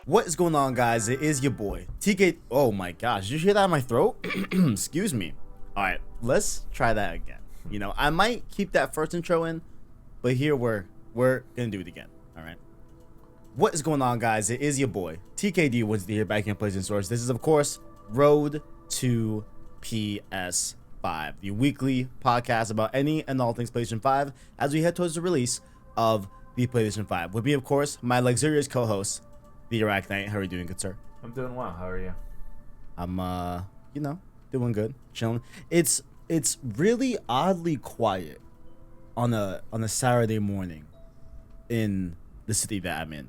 What is going on, guys? It is your boy TK. Oh my gosh, did you hear that in my throat? Excuse me. All right, let's try that again. You know, I might keep that first intro in, but here we're gonna do it again. All right. What is going on, guys? It is your boy TKD Wednesday here, back in PlayStation Source. This is, of course, Road to PS5, the weekly podcast about any and all things PlayStation 5 as we head towards the release of the PlayStation 5. With me, of course, my luxurious co-host, the ArachKnight. How are you doing, good sir? I'm doing well. How are you? I'm doing good, chilling. It's really oddly quiet on a Saturday morning in the city that I'm in,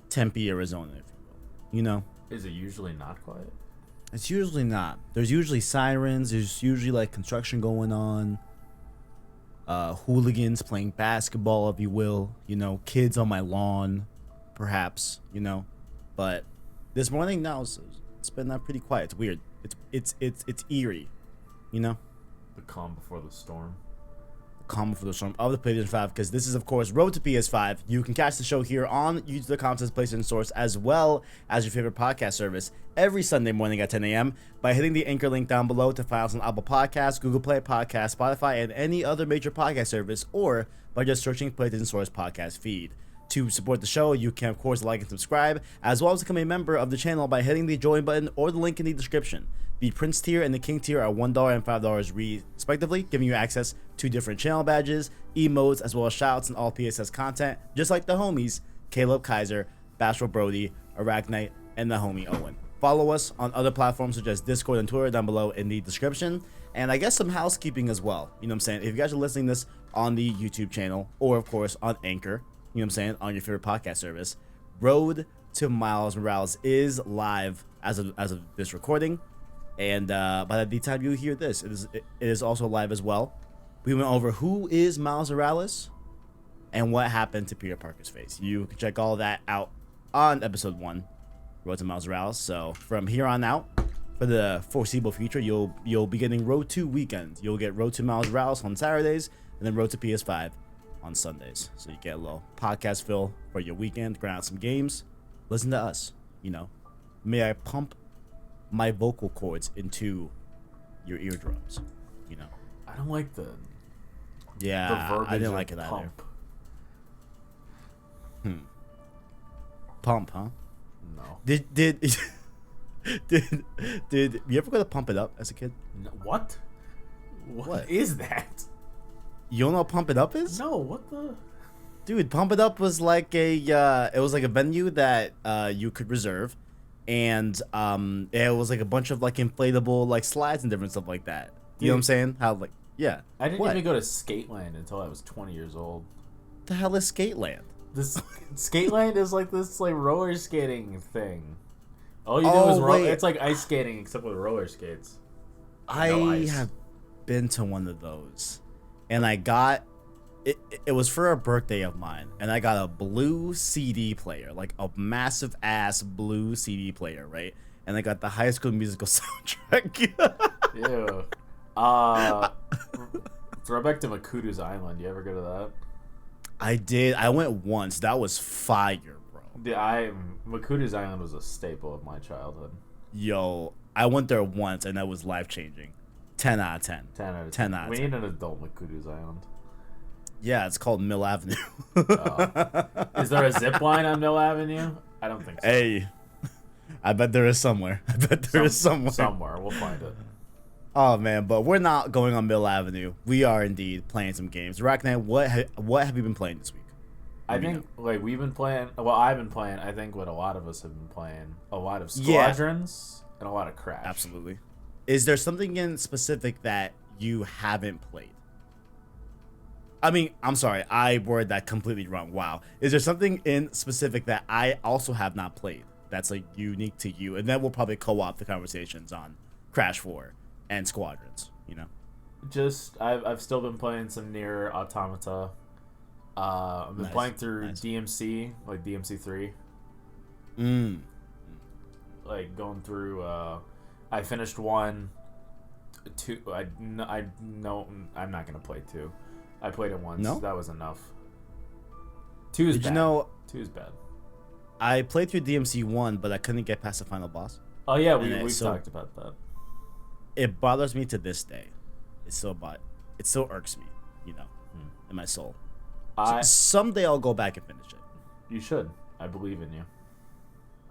Tempe, Arizona, if you will. You know, Is it usually not quiet? it's usually not. There's usually sirens. There's usually like construction going on. Hooligans playing basketball, if you will. You know, kids on my lawn, perhaps. You know, but this morning now it's been pretty quiet. It's weird. It's eerie. You know. The calm before the storm. Calm for the storm of the PlayStation 5, because this is, of course, Road to PS5. You can catch the show here on youtube.com/PlayStation Source, as well as your favorite podcast service every Sunday morning at 10 a.m. by hitting the anchor link down below to find us on Apple Podcasts, Google Play Podcasts, Spotify, and any other major podcast service, or by just searching PlayStation Source podcast feed. To support the show, you can, of course, like and subscribe, as well as become a member of the channel by hitting the join button or the link in the description. The Prince tier and the King tier are $1 and $5 respectively, giving you access to different channel badges, emotes, as well as shoutouts and all PSS content, just like the homies, Caleb Kaiser, Bashful Brody, ArachKnight, and the homie Owen. Follow us on other platforms such as Discord and Twitter down below in the description. And I guess some housekeeping as well. You know what I'm saying? If you guys are listening to this on the YouTube channel, or of course on Anchor, you know what I'm saying, on your favorite podcast service, Road to Miles Morales is live as of this recording. And by the time you hear this, it is also live as well. We went over who is Miles Morales and what happened to Peter Parker's face. You can check all that out on episode 1, Road to Miles Morales. So from here on out, for the foreseeable future, you'll be getting Road to weekends. You'll get Road to Miles Morales on Saturdays, and then Road to PS5 on Sundays. So you get a little podcast fill for your weekend, grind out some games, listen to us. You know, may I pump my vocal cords into your eardrums, you know. I don't like the verbiage I didn't like it pump. either. Pump, huh? No. Did you ever go to Pump It Up as a kid? No. What? What is that? You don't know what Pump It Up is? No. What the? Dude, Pump It Up was like it was like a venue that you could reserve. And it was like a bunch of like inflatable like slides and different stuff like that. You know what I'm saying? How like yeah. I didn't even go to Skateland until I was 20 years old. The hell is Skateland? This Skateland is like this like roller skating thing. All you do is roll. It's like ice skating except with roller skates. I have been to one of those, and I got it was for a birthday of mine, and I got a blue CD player, like a massive ass blue CD player, right? And I got the High School Musical soundtrack. Ew. Throwback to Makudu's Island. You ever go to that? I did. I went once. That was fire, bro. Makudu's Island was a staple of my childhood. Yo, I went there once, and that was life changing. 10 out of 10. 10 out of 10. 10 out of 10. We need an adult Makudu's Island. Yeah, it's called Mill Avenue. Is there a zip line on Mill Avenue? I don't think so. Hey, I bet there is somewhere. Somewhere. We'll find it. Oh, man, but we're not going on Mill Avenue. We are indeed playing some games. ArachKnight, what have you been playing this week? I think, like, we've been playing... Well, I've been playing, I think, what a lot of us have been playing. A lot of Squadrons and a lot of Crash. Absolutely. Is there something in specific that you haven't played? I mean, I'm sorry, I worded that completely wrong. Wow. Is there something in specific that I also have not played that's like unique to you? And then we'll probably co-op the conversations on Crash 4 and Squadrons, you know? Just, I've still been playing some Nier Automata. I've been playing through DMC, like DMC 3. Like going through, I finished 1, 2, I know, I'm not going to play 2. I played it once. No? That was enough. 2 is bad. 2 is bad. I played through DMC 1, but I couldn't get past the final boss. Oh yeah, And we've talked about that. It bothers me to this day. It still irks me, in my soul. Someday I'll go back and finish it. You should. I believe in you.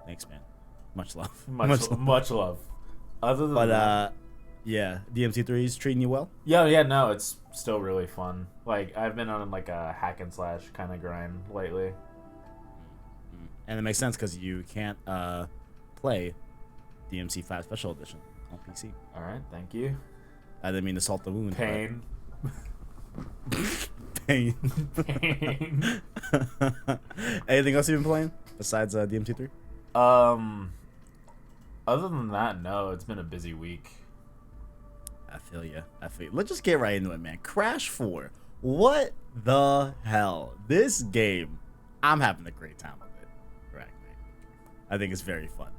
Thanks, man. Much love. Much love. Other than that, yeah, DMC3 is treating you well. Yeah, no, it's still really fun. Like I've been on like a hack and slash kind of grind lately. And it makes sense because you can't play DMC5 Special Edition on PC. All right, thank you. I didn't mean to salt the wound. Pain. Pain. Anything else you've been playing besides DMC3? Other than that, no. It's been a busy week. I feel you. Let's just get right into it, man. Crash 4. What the hell? This game, I'm having a great time with it. ArachKnight. I think it's very fun.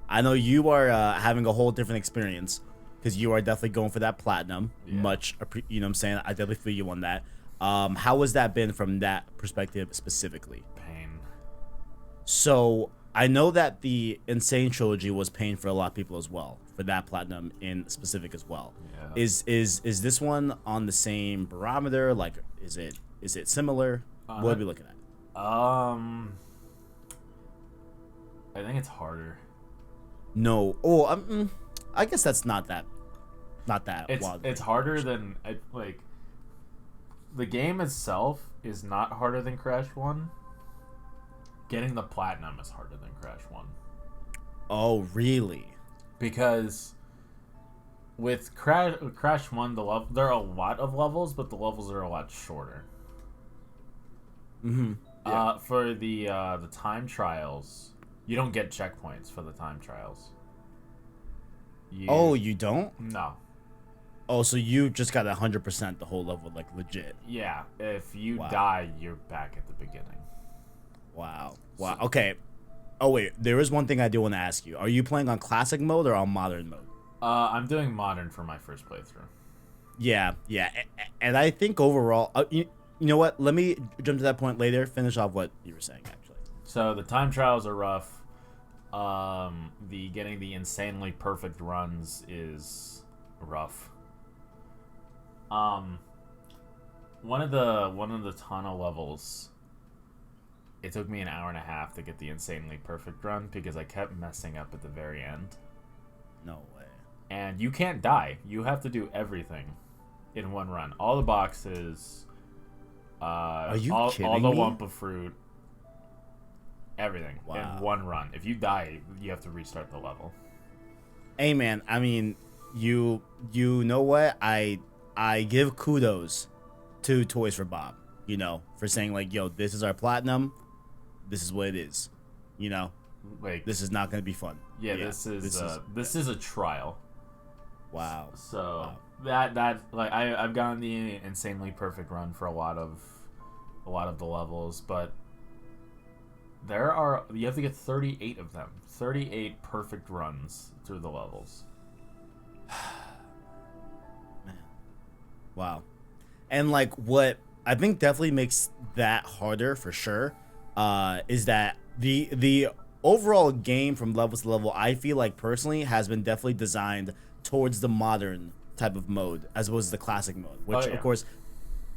I know you are having a whole different experience because you are definitely going for that platinum. Yeah. You know what I'm saying? I definitely feel you on that. How has that been from that perspective specifically? Pain. So I know that the Insane Trilogy was pain for a lot of people as well, for that platinum in specific as well. Yeah. Is this one on the same barometer? Like, is it similar? What are we looking at? I think it's harder. No. Oh, I guess that's not that wild. It's harder than like. The game itself is not harder than Crash 1. Getting the platinum is harder than Crash 1. Oh, really? Because with Crash 1, there are a lot of levels, but the levels are a lot shorter. Mm-hmm. Yeah. For the time trials, you don't get checkpoints for the time trials. You don't? No. Oh, so you just got 100% the whole level, like legit. Yeah, if you die, you're back at the beginning. Wow. Okay. Oh wait, there is one thing I do want to ask you. Are you playing on classic mode or on modern mode? I'm doing modern for my first playthrough. Yeah. And I think overall, you know what? Let me jump to that point later. Finish off what you were saying, actually. So the time trials are rough. Getting the insanely perfect runs is rough. One of the tunnel levels, it took me an hour and a half to get the insanely perfect run because I kept messing up at the very end. No way. And you can't die. You have to do everything in one run. All the boxes, Are you kidding all the me? Wumpa fruit, everything Wow. in one run. If you die, you have to restart the level. Hey man, I mean, you know what? I give kudos to Toys for Bob, for saying like, yo, this is our platinum. This is what it is. Like, This is not going to be fun. yeah, this is a trial. Wow. So that like I've gotten the insanely perfect run for a lot of the levels, but you have to get 38 of them. 38 perfect runs through the levels. Wow. And like what I think definitely makes that harder for sure is that the overall game from level to level, I feel like personally has been definitely designed towards the modern type of mode as opposed to the classic mode, which of course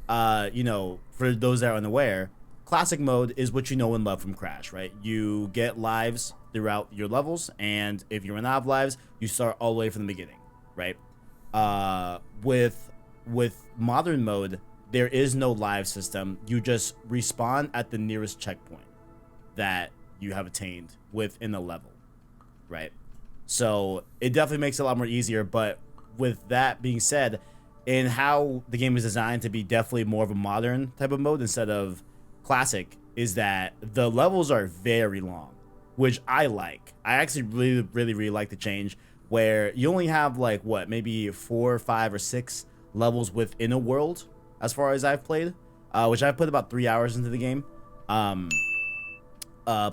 for those that are unaware, classic mode is what you know and love from Crash, right? You get lives throughout your levels, and if you run out of lives, you start all the way from the beginning, right? With modern mode, there is no live system. You just respawn at the nearest checkpoint that you have attained within a level, right? So it definitely makes it a lot more easier. But with that being said, in how the game is designed to be definitely more of a modern type of mode instead of classic, is that the levels are very long, which I like. I actually really, really, really like the change where you only have like maybe 4 or 5 or 6 levels within a world as far as I've played, which I've put about 3 hours into the game.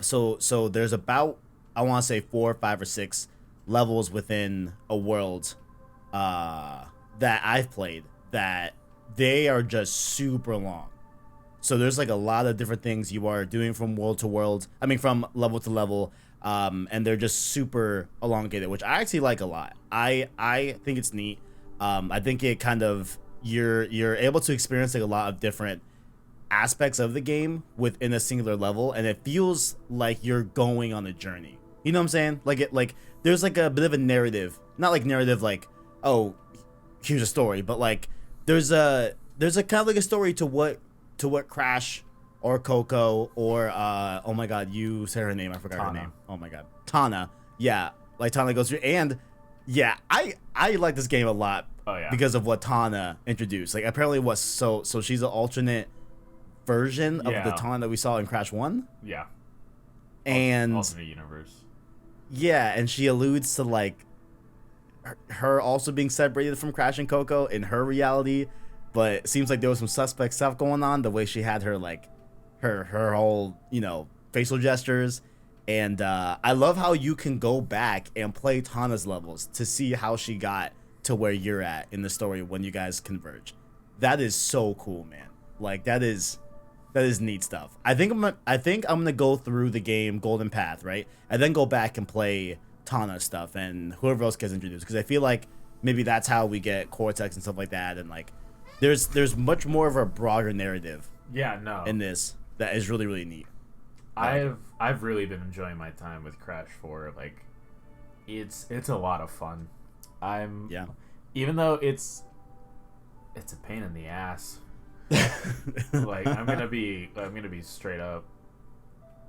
So there's about, I want to say 4, 5 or 6 levels within a world that I've played that they are just super long. So there's like a lot of different things you are doing from world to world. I mean, from level to level. And they're just super elongated, which I actually like a lot. I think it's neat. I think it kind of you're able to experience like a lot of different aspects of the game within a singular level, and it feels like you're going on a journey. You know what I'm saying? Like there's like a bit of a narrative, not like narrative like, oh, here's a story, but like there's a kind of like a story to what Crash or Coco or oh my god, you said her name, I forgot her name. Oh my god, Tana. Yeah, like Tana goes through, and yeah, I like this game a lot. Oh yeah, because of what Tana introduced. Like apparently, so she's an alternate version of the Tana that we saw in Crash 1. Yeah, and alternate universe. Yeah, and she alludes to like her also being separated from Crash and Coco in her reality, but it seems like there was some suspect stuff going on. The way she had her like her whole, you know, facial gestures. And I love how you can go back and play Tana's levels to see how she got to where you're at in the story when you guys converge. That is so cool, man. Like that is neat stuff. I think I'm gonna go through the game Golden Path, right, and then go back and play Tana stuff and whoever else gets introduced, because I feel like maybe that's how we get Cortex and stuff like that, and like there's much more of a broader narrative. Yeah, no. In this that is really, really neat. I've really been enjoying my time with Crash 4. Like, it's a lot of fun. Even though it's a pain in the ass. Like I'm gonna be straight up.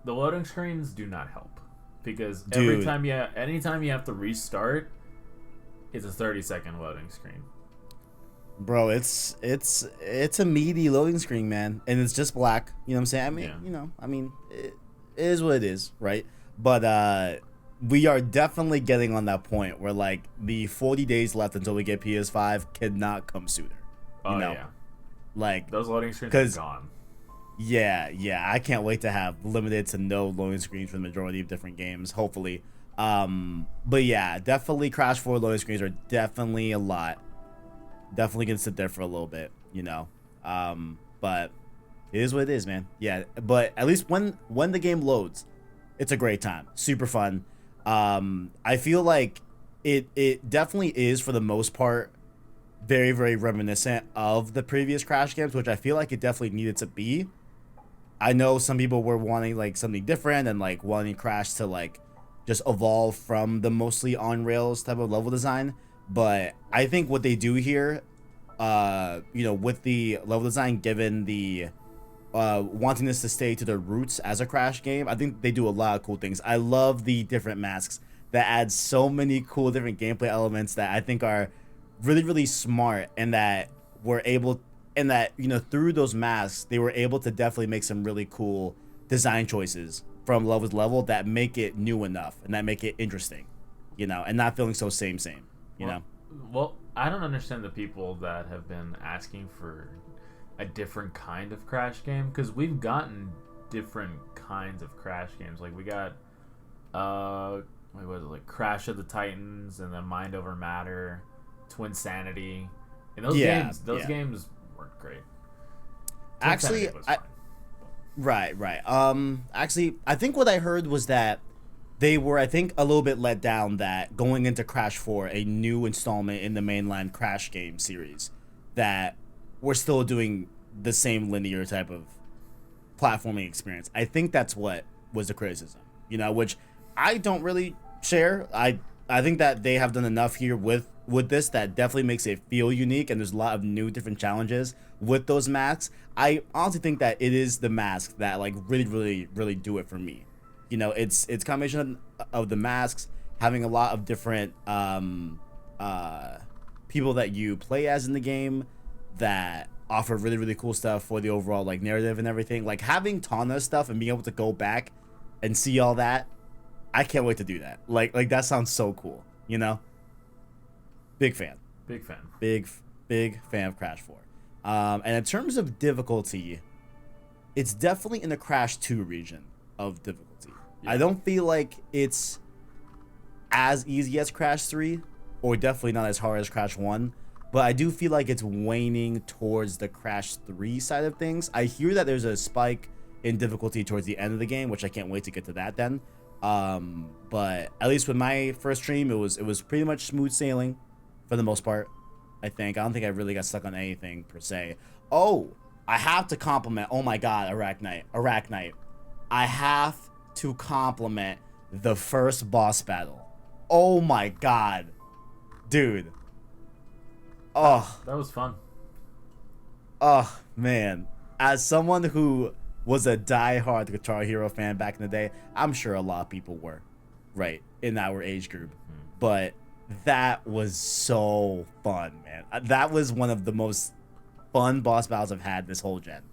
The loading screens do not help, because anytime you have to restart, it's a 30-second loading screen. Bro, it's a meaty loading screen, man, and it's just black. You know what I'm saying? I mean, it is what it is, right? But we are definitely getting on that point where like the 40 days left until we get PS5 cannot come sooner. You know? Yeah. Like those loading screens are gone. Yeah, I can't wait to have limited to no loading screens for the majority of different games, hopefully. But yeah, definitely Crash 4 loading screens are definitely a lot. Definitely gonna sit there for a little bit, you know. But it is what it is, man. Yeah, but at least when the game loads, it's a great time. Super fun. I feel like it definitely is, for the most part, very, very reminiscent of the previous Crash games, which I feel like it definitely needed to be. I know some people were wanting like something different and like wanting Crash to like just evolve from the mostly on rails type of level design, but I think what they do here, with the level design, given the wanting this to stay to their roots as a Crash game, I think they do a lot of cool things. I love the different masks that add so many cool different gameplay elements that I think are really, really smart, and that we're able, and that, through those masks, they were able to definitely make some really cool design choices from level to level that make it new enough and that make it interesting, and not feeling so same, you know? Well, I don't understand the people that have been asking for a different kind of Crash game, because we've gotten different kinds of Crash games. Like we got, what was it, like Crash of the Titans, and then Mind Over Matter, Twinsanity, and those games weren't great. Actually, right. Actually, I think what I heard was that they were, I think, a little bit let down that going into Crash 4, a new installment in the mainline Crash game series, that we're still doing the same linear type of platforming experience. I think that's what was the criticism, which I don't really share. I think that they have done enough here with this that definitely makes it feel unique, and there's a lot of new different challenges with those masks. I honestly think that it is the masks that like really, really, really do it for me. It's combination of the masks, having a lot of different people that you play as in the game that offer really, really cool stuff for the overall like narrative and everything. Like having Tana stuff and being able to go back and see all that, I can't wait to do that. Like that sounds so cool, Big fan. Big fan of Crash 4. And in terms of difficulty, it's definitely in the Crash 2 region of difficulty. Yeah. I don't feel like it's as easy as Crash 3, or definitely not as hard as Crash 1. but I do feel like it's waning towards the Crash 3 side of things. I hear that there's a spike in difficulty towards the end of the game, which I can't wait to get to that then. But at least with my first stream, it was pretty much smooth sailing for the most part. I don't think I really got stuck on anything per se. Oh, I have to compliment. Oh my God, ArachKnight. I have to compliment the first boss battle. Oh my God, dude. Oh, that was fun. Oh man, as someone who was a die-hard Guitar Hero fan back in the day, I'm sure a lot of people were, right, in our age group. But that was so fun, man. That was one of the most fun boss battles I've had this whole gen.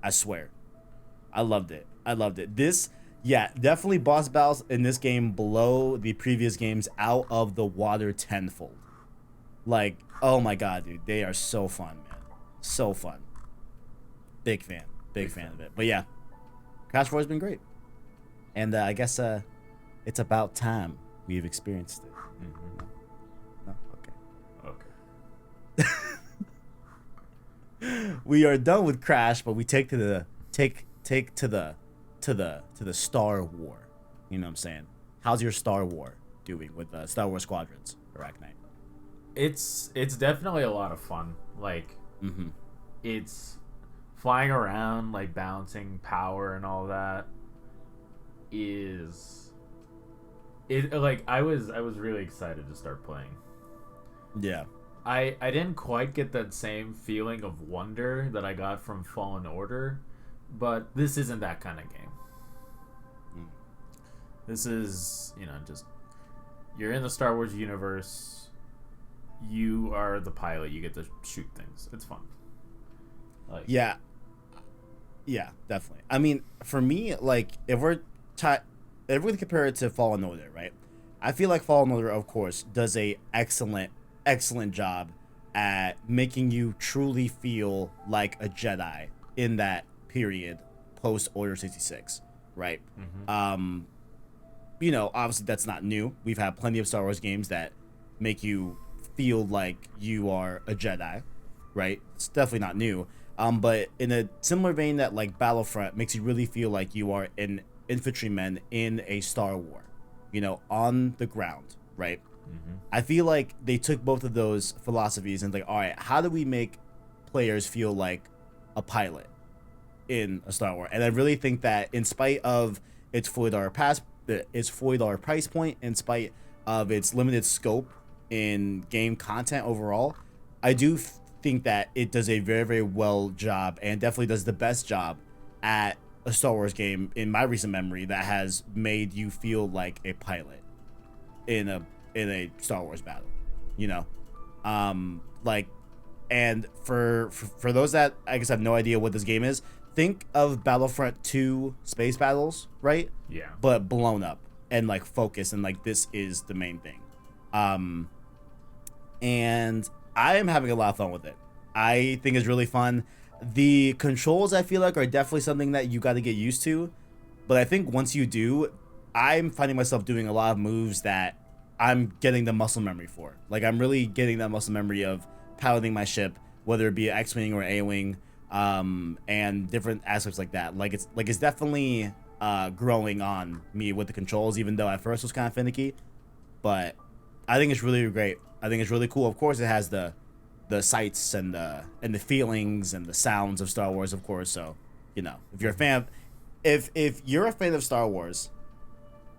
I swear. I loved it. This, yeah, definitely boss battles in this game blow the previous games out of the water tenfold. Like, oh my God, dude. They are so fun, man. So fun. Big fan of it. But yeah, Crash 4 has been great. And I guess it's about time we've experienced it. No? Okay. We are done with Crash, but we take to the Star War. You know what I'm saying? How's your Star War doing with Star Wars Squadrons, ArachKnight? It's definitely a lot of fun. Like, it's flying around, like balancing power and all that. I was really excited to start playing. Yeah. I didn't quite get that same feeling of wonder that I got from Fallen Order, but this isn't that kind of game. This is, just you're in the Star Wars universe. You are the pilot. You get to shoot things. It's fun. Like, yeah, definitely. I mean, for me, like, if we're going to compare it to Fallen Order, right? I feel like Fallen Order, of course, does a excellent job at making you truly feel like a Jedi in that period post Order 66, right? Obviously that's not new. We've had plenty of Star Wars games that make you feel like you are a Jedi, right? It's definitely not new. But in a similar vein that like Battlefront makes you really feel like you are an infantryman in a Star War, on the ground, right? I feel like they took both of those philosophies and like, all right, how do we make players feel like a pilot in a Star Wars? And I really think that in spite of its $40 price point, in spite of its limited scope in game content overall, I do think that it does a very, very well job and definitely does the best job at a Star Wars game in my recent memory that has made you feel like a pilot in a Star Wars battle, and for those that I guess have no idea what this game is, think of Battlefront 2 space battles, right? Yeah. But blown up and like focused and like this is the main thing. And I am having a lot of fun with it. I think it's really fun. The controls I feel like are definitely something that you got to get used to, but I think once you do, I'm finding myself doing a lot of moves that I'm getting the muscle memory for. Like I'm really getting that muscle memory of piloting my ship, whether it be an X-wing or A-wing, and different aspects like that. Like it's definitely growing on me with the controls, even though at first it was kind of finicky. But I think it's really great. I think it's really cool. Of course, it has the sights and the feelings and the sounds of Star Wars, of course. So, if you're a fan, if you're a fan of Star Wars,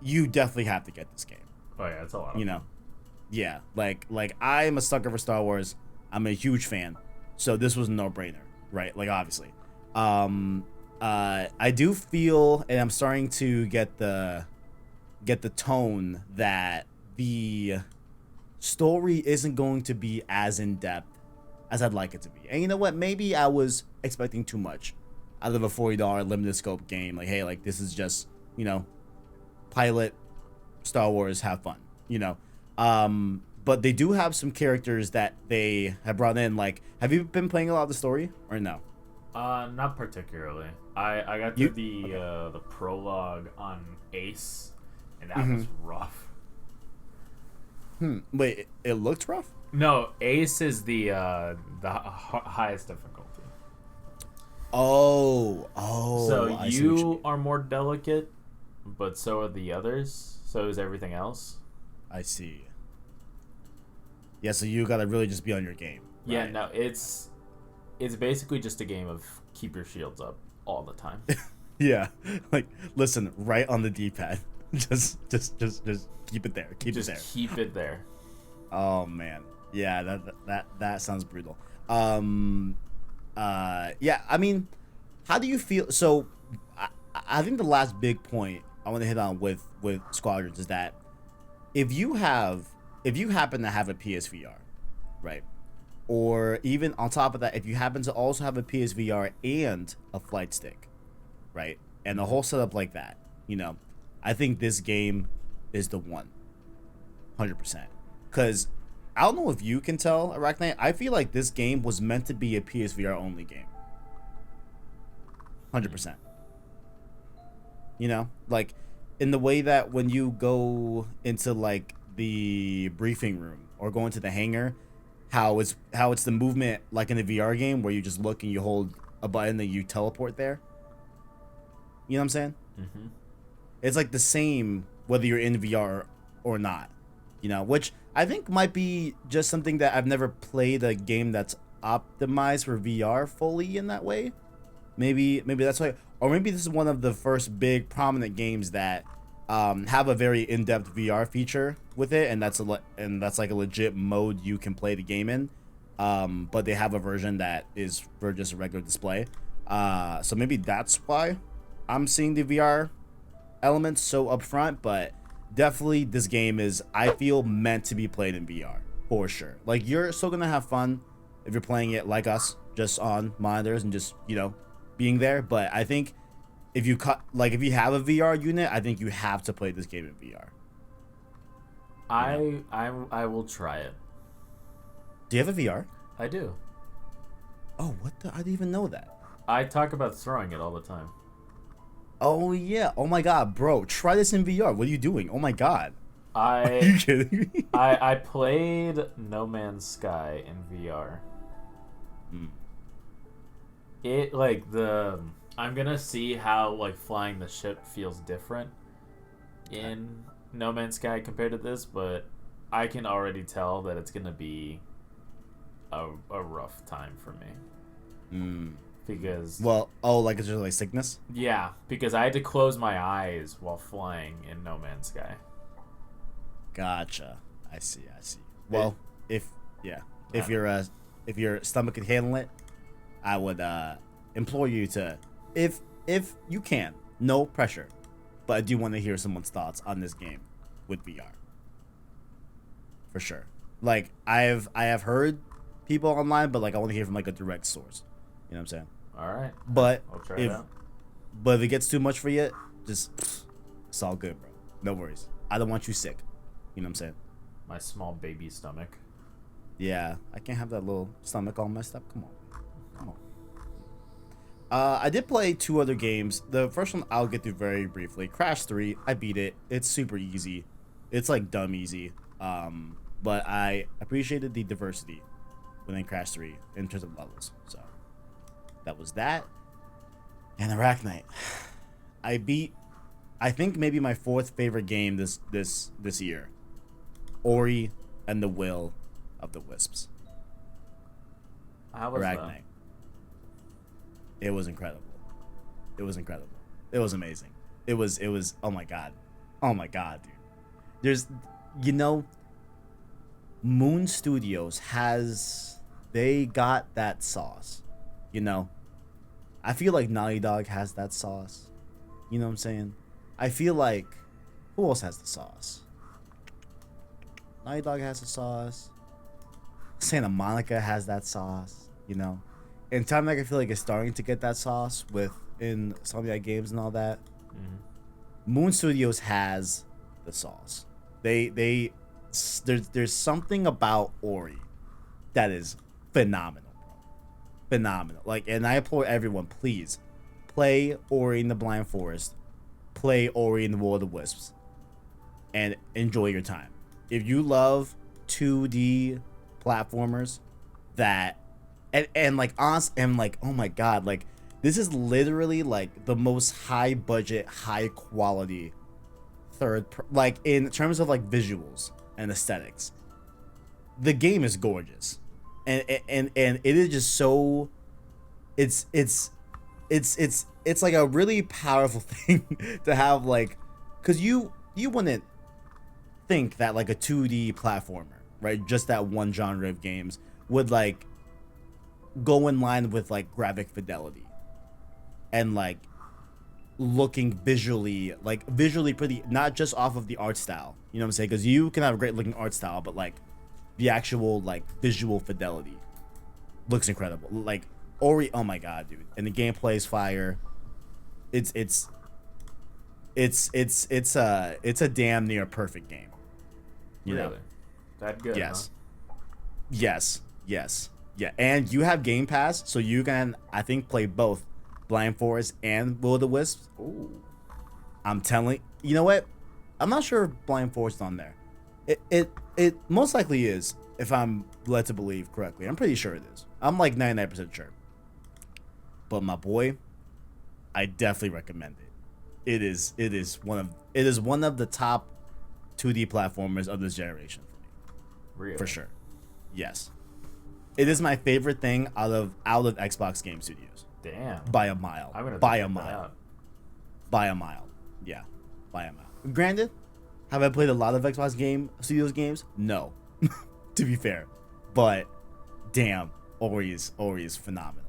you definitely have to get this game. Oh yeah, it's a lot of fun. Yeah, like I'm a sucker for Star Wars. I'm a huge fan, so this was a no-brainer, right? Like obviously, I do feel, and I'm starting to get the tone that the story isn't going to be as in depth as I'd like it to be. And you know what? Maybe I was expecting too much out of a $40 limited scope game. Like, hey, like this is just pilot Star Wars, have fun, but they do have some characters that they have brought in. Like, have you been playing a lot of the story or no? Not particularly. I got to the prologue on Ace, and that was rough. Wait, it looked rough? No, Ace is the highest difficulty. Oh, So I see what you mean. are more delicate, but so are the others. So is everything else. I see. Yeah, so you gotta really just be on your game. Right? Yeah, no, it's basically just a game of keep your shields up all the time. Yeah, like listen, right on the D-pad. just keep it there. Keep it there. Keep it there. Oh man, yeah, that sounds brutal. Yeah, I mean, how do you feel? So, I think the last big point I want to hit on with Squadrons is that if you happen to have a PSVR, right, or even on top of that, if you happen to also have a PSVR and a flight stick, right, and the whole setup like that, I think this game is the one, 100%. Because I don't know if you can tell, ArachKnight, I feel like this game was meant to be a PSVR only game. 100%. Like in the way that when you go into like the briefing room or go into the hangar, how it's the movement like in a VR game where you just look and you hold a button and you teleport there. You know what I'm saying? Mm-hmm. It's like the same whether you're in VR or not. Which I think might be just something that I've never played a game that's optimized for VR fully in that way. Maybe that's why, or maybe this is one of the first big prominent games that have a very in-depth VR feature with it, and that's like a legit mode you can play the game in. But they have a version that is for just a regular display. So maybe that's why I'm seeing the VR elements so upfront, but definitely this game is, I feel, meant to be played in VR for sure. Like you're still gonna have fun if you're playing it like us, just on monitors and just being there. But I think if you have a VR unit, I think you have to play this game in VR. I will try it. Do you have a VR? I do. Oh, what the? I didn't even know that. I talk about throwing it all the time. Oh yeah. Oh my god, bro. Try this in VR. What are you doing? Oh my god. Are you kidding me? I played No Man's Sky in VR. It I'm gonna see how like flying the ship feels different in No Man's Sky compared to this, but I can already tell that it's gonna be a rough time for me. Because like it's just like sickness? Yeah, because I had to close my eyes while flying in No Man's Sky. Gotcha. I see. Well, if your stomach can handle it, I would implore you to, if you can, no pressure, but I do want to hear someone's thoughts on this game with VR. For sure. Like I have heard people online, but like I want to hear from like a direct source. You know what I'm saying? All right. But I'll try it out. But if it gets too much for you, just it's all good, bro. No worries. I don't want you sick. You know what I'm saying? My small baby stomach. Yeah, I can't have that little stomach all messed up. Come on. I did play 2 other games. The first one I'll get through very briefly. Crash 3, I beat it. It's super easy. It's like dumb easy. But I appreciated the diversity within Crash 3 in terms of levels. So that was that. And ArachKnight. I beat, I think, maybe my 4th favorite game this year. Ori and the Will of the Wisps. How was ArachKnight. that? It was incredible. It was amazing. It was oh my god, dude. There's Moon Studios they got that sauce. I feel like Naughty Dog has that sauce. You know what I'm saying? I feel like, who else has the sauce? Naughty Dog has the sauce. Santa Monica has that sauce. And Time Mac, I feel like, is starting to get that sauce in some of the games and all that. Mm-hmm. Moon Studios has the sauce. There's something about Ori that is phenomenal, bro. Phenomenal. Like, and I implore everyone, please play Ori in the Blind Forest, play Ori in the Will of the Wisps, and enjoy your time. If you love 2D platformers that and like honest and like, oh my god, like this is literally like the most high budget, high quality like in terms of like visuals and aesthetics. The game is gorgeous, and it is just so. It's like a really powerful thing to have, like, because you wouldn't think that like a 2D platformer, right, just that one genre of games would like go in line with like graphic fidelity and like looking visually pretty, not just off of the art style, you know what I'm saying, because you can have a great looking art style, but like the actual like visual fidelity looks incredible. Like Ori, oh my god, dude, and the gameplay is fire. It's a damn near perfect game, you know. That good? Yes. Huh? Yes, yeah, and you have Game Pass, so you can, I think, play both Blind Forest and Will of the Wisps. Ooh. I'm telling you, know what? I'm not sure if Blind Forest on there. It most likely is, if I'm led to believe correctly. I'm pretty sure it is. I'm like 99% sure. But my boy, I definitely recommend it. It is one of the top 2D platformers of this generation for me. Really? For sure. Yes. It is my favorite thing out of Xbox Game Studios. Damn. By a mile. I'm gonna by a mile. By a mile. Yeah. By a mile. Granted, have I played a lot of Xbox Game Studios games? No. To be fair. But damn, Ori is phenomenal.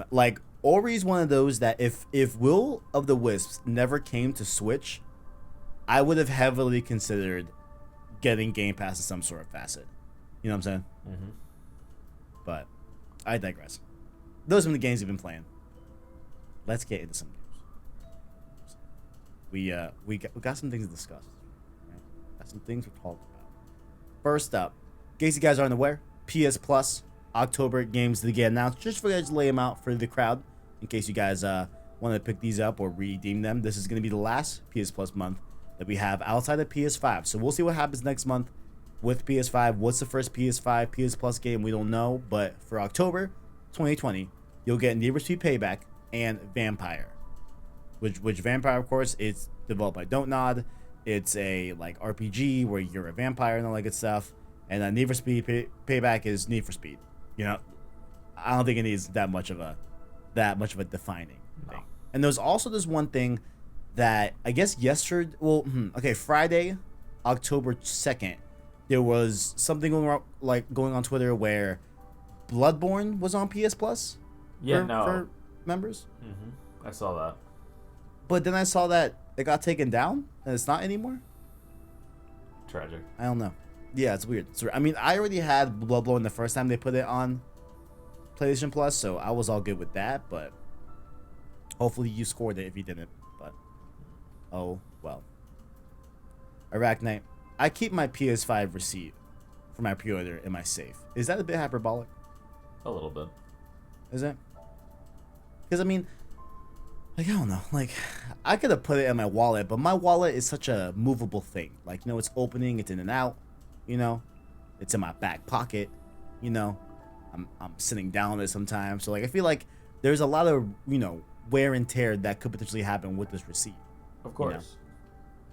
Like Ori is one of those that if Will of the Wisps never came to Switch, I would have heavily considered getting Game Pass in some sort of facet. You know what I'm saying? Mm-hmm. But I digress. Those are the games we've been playing. Let's get into some news. We got some things to discuss. Right? Got some things to talk about. First up, in case you guys aren't aware, PS Plus October games to get announced. Just for you guys to lay them out for the crowd, in case you guys want to pick these up or redeem them. This is going to be the last PS Plus month that we have outside of PS5. So we'll see what happens next month with PS5. What's the first PS5 PS Plus game? We don't know, but for October 2020, you'll get Need for Speed Payback and Vampire, which Vampire, of course, is developed by Don't Nod. It's a like RPG where you're a vampire and all that good stuff. And Need for Speed Payback is Need for Speed. You know, I don't think it needs that much of a defining thing. And there's also this one thing that I guess yesterday, Friday, October 2nd, there was something going on Twitter where Bloodborne was on PS Plus. For members. Mm-hmm. I saw that. But then I saw that it got taken down and it's not anymore. Tragic. I don't know. Yeah, it's weird. I mean, I already had Bloodborne the first time they put it on PlayStation Plus, so I was all good with that, but hopefully you scored it if you didn't, but oh well. ArachKnight, I keep my PS5 receipt for my pre-order in my safe. Is that a bit hyperbolic? A little bit. Is it? Because, I mean, like, I don't know. Like, I could have put it in my wallet, but my wallet is such a movable thing. Like, you know, it's opening, it's in and out. You know, it's in my back pocket. You know, I'm sitting down on it sometimes. So like, I feel like there's a lot of, you know, wear and tear that could potentially happen with this receipt. Of course. You know?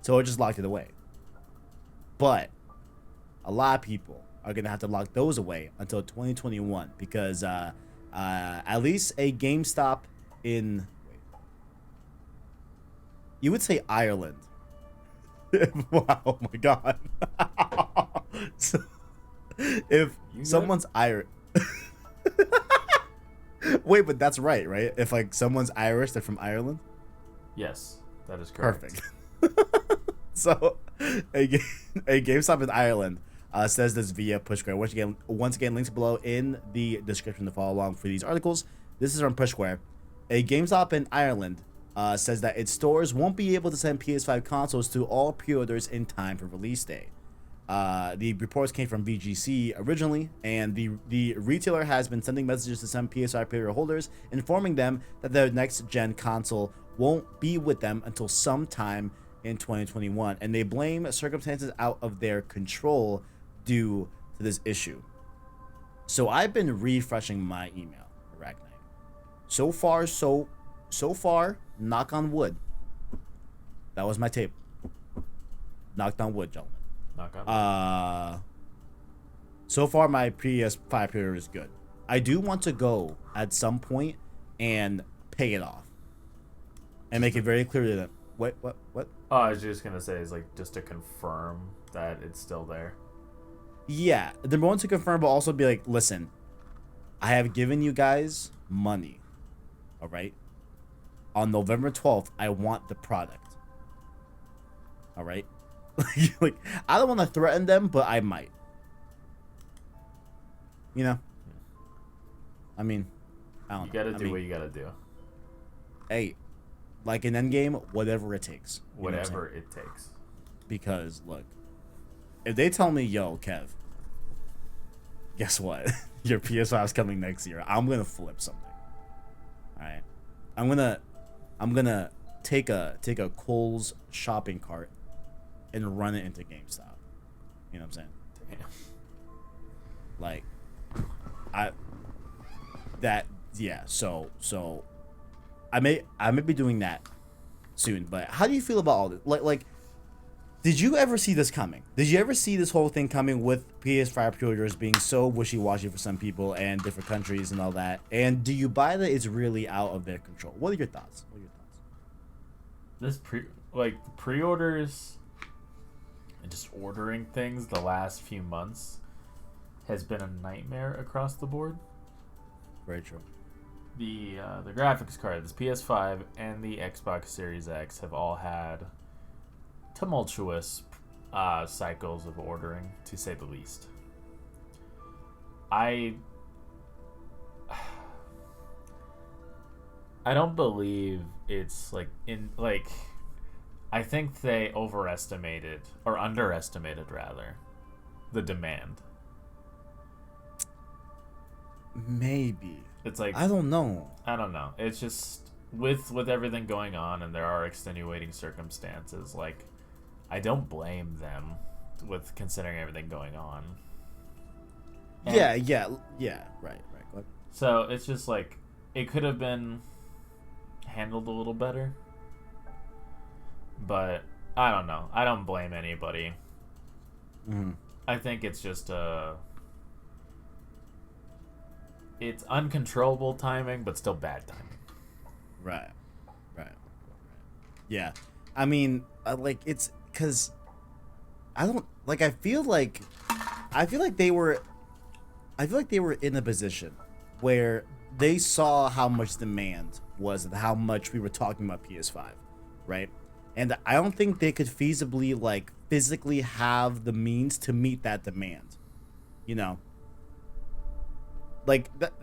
So I just locked it away. But a lot of people are gonna have to lock those away until 2021 because at least a GameStop in, you would say Ireland. Wow, oh my god. So, if someone's Irish, wait, but that's right? If like someone's Irish, they're from Ireland. Yes, that is correct. Perfect. So, a GameStop in Ireland says this via PushSquare. Once again, links below in the description to follow along for these articles. This is from PushSquare. A GameStop in Ireland says that its stores won't be able to send PS5 consoles to all pre-orders in time for release day. The reports came from VGC originally, and the retailer has been sending messages to some PS5 pre-order holders, informing them that their next-gen console won't be with them until sometime in 2021, and they blame circumstances out of their control. due to this issue. So I've been refreshing my email, ArachKnight. So far, knock on wood. That was my tape. Knocked on wood, gentlemen. Knock on wood. So far my PS5 pre-order is good. I do want to go at some point and pay it off. And make it very clear to them. What? Oh, I was just gonna say, is like just to confirm that it's still there. Yeah, they're going to confirm, but also be like, listen, I have given you guys money. All right. On November 12th, I want the product. All right. Like, I don't want to threaten them, but I might. You know. I mean, I don't know. You gotta do what you gotta do. Hey, like an Endgame, whatever it takes. Whatever it takes. Because, look, if they tell me, yo, Kev, guess what? Your PS5 is coming next year. I'm going to flip something. All right. I'm going to take a Kohl's shopping cart and run it into GameStop. You know what I'm saying? Damn. Like, so I may be doing that soon, but how do you feel about all this? Like did you ever see this coming? Did you ever see this whole thing coming with PS5 pre-orders being so wishy-washy for some people and different countries and all that? And do you buy that it's really out of their control? What are your thoughts? This pre-orders and just ordering things the last few months has been a nightmare across the board. Very true. The graphics card, this PS5 and the Xbox Series X have all had tumultuous cycles of ordering, to say the least. I don't believe it's I think they overestimated or underestimated rather the demand. Maybe. It's like, I don't know. It's just with everything going on, and there are extenuating circumstances. Like, I don't blame them with considering everything going on. And Yeah. Right. Go ahead. So it's just like it could have been handled a little better, but I don't know. I don't blame anybody. Mm-hmm. I think it's just it's uncontrollable timing, but still bad timing. Right. Yeah. I mean, it's because I don't like. I feel like they were in a position where they saw how much demand was and how much we were talking about PS5, right? And I don't think they could feasibly physically have the means to meet that demand, you know.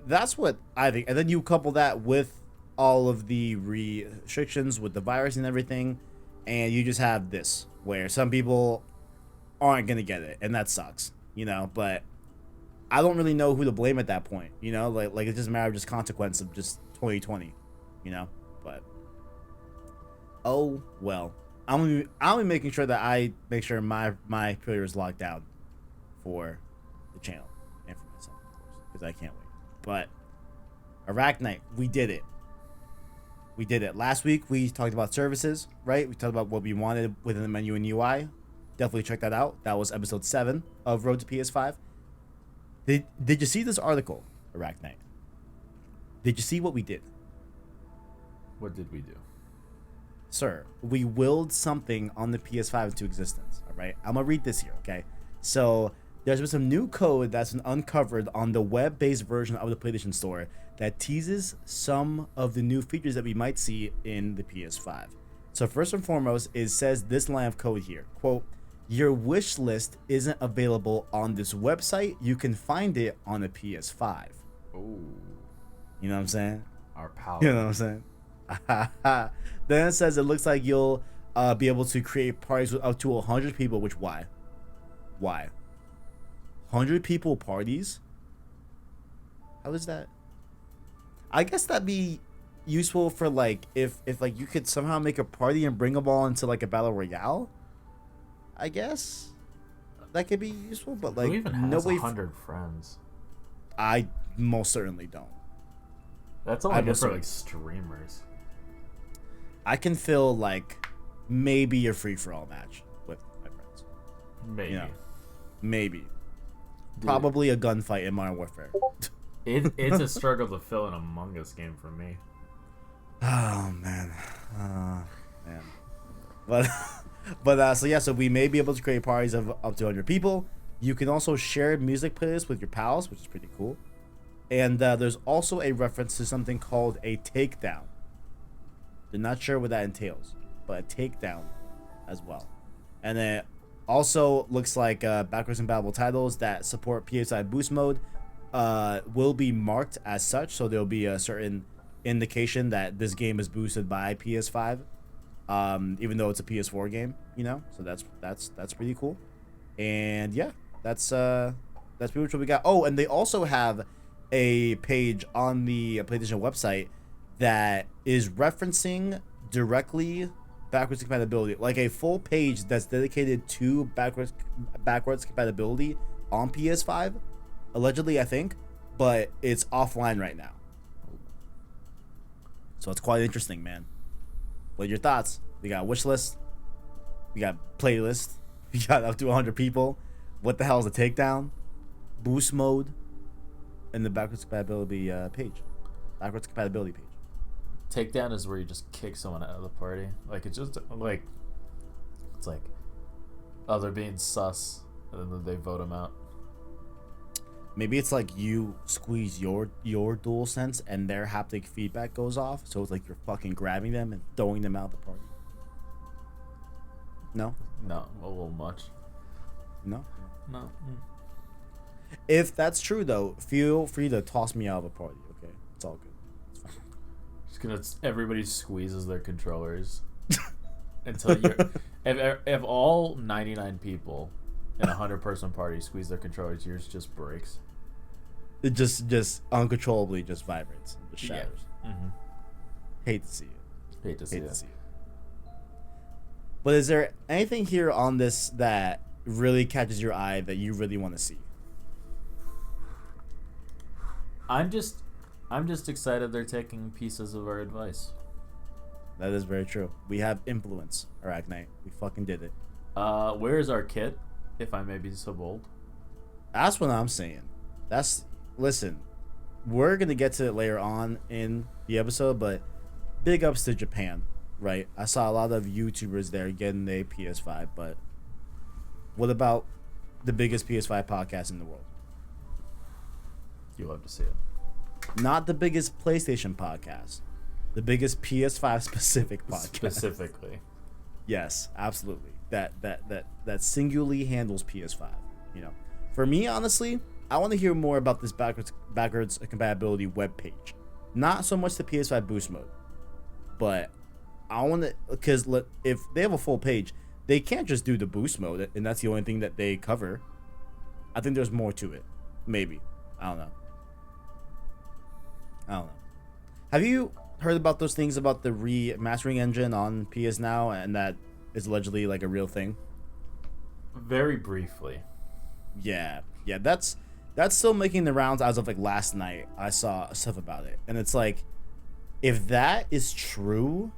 That's what I think. And then you couple that with all of the restrictions with the virus and everything, and you just have this where some people aren't going to get it, and that sucks, you know. But I don't really know who to blame at that point, you know. Like it's just a matter of just consequence of just 2020, you know. But oh well, I'm gonna be making sure that I make sure my pre-order is locked down for the channel and for myself, of course, because I can't wait. But ArachKnight, we did it. Last week we talked about services, right? We talked about what we wanted within the menu and UI. Definitely check that out. That was episode 7 of Road to PS5. Did you see this article, ArachKnight? Did you see what we did? What did we do? Sir, we willed something on the PS5 into existence, all right? I'm going to read this here, okay? So there's been some new code that's been uncovered on the web-based version of the PlayStation Store that teases some of the new features that we might see in the PS5. So first and foremost, it says this line of code here, quote, "Your wish list isn't available on this website. You can find it on a PS5. Oh. You know what I'm saying? Our power. You know what I'm saying? Then it says it looks like you'll be able to create parties with up to 100 people, which why? 100 people parties? How is that? I guess that'd be useful for if you could somehow make a party and bring them all into a battle royale, I guess. that could be useful, but like who even has nobody 100 friends? I most certainly don't. That's only good for like streamers. I can fill like maybe a free-for-all match with my friends. Maybe. You know, maybe. Dude, probably a gunfight in Modern Warfare. It's a struggle to fill an Among Us game for me. Oh man. Man. But so yeah, so we may be able to create parties of up to 100 people. You can also share music playlists with your pals, which is pretty cool. And there's also a reference to something called a takedown. They're not sure what that entails, but a takedown as well. And it also looks like backwards compatible titles that support PS5 boost mode will be marked as such, so there'll be a certain indication that this game is boosted by PS5, even though it's a PS4 game, you know. So that's pretty cool. And yeah, that's pretty much what we got. Oh, and they also have a page on the PlayStation website that is referencing directly backwards compatibility, like a full page that's dedicated to backwards compatibility on PS5, allegedly, I think, but it's offline right now. So it's quite interesting, man. What are your thoughts? We got a wish list, we got playlist, we got up to 100 people. What the hell is a takedown? Boost mode, and the backwards compatibility page. Backwards compatibility page. Takedown is where you just kick someone out of the party. Like it's just like it's like, oh, they're being sus, and then they vote them out. Maybe it's like you squeeze your DualSense and their haptic feedback goes off, so it's like you're fucking grabbing them and throwing them out of the party. No, a little much. No. Mm. If that's true though, feel free to toss me out of a party. Okay, it's all good. Everybody squeezes their controllers until you're if all 99 people in a 100-person party squeeze their controllers, yours just breaks. It just uncontrollably just vibrates and just shatters. Yeah. Mm-hmm. Hate to see it. Hate to see it. But is there anything here on this that really catches your eye that you really want to see? I'm just excited they're taking pieces of our advice. That is very true. We have influence, ArachKnight. We fucking did it. Where is our kit, if I may be so bold? That's what I'm saying. Listen, we're gonna get to it later on in the episode, but big ups to Japan, right? I saw a lot of YouTubers there getting a PS5, but what about the biggest PS5 podcast in the world? You'll have to see it. Not the biggest PlayStation podcast, the biggest PS5 specific podcast. Specifically. Yes, absolutely. That singularly handles PS5. You know, for me, honestly, I want to hear more about this backwards compatibility webpage. Not so much the PS5 boost mode, but I want to, because if they have a full page, they can't just do the boost mode, and that's the only thing that they cover. I think there's more to it. Maybe. I don't know. Have you heard about those things about the remastering engine on PS Now, and that is allegedly like a real thing? Very briefly. Yeah, that's still making the rounds as of like last night. I saw stuff about it, and it's like, if that is true,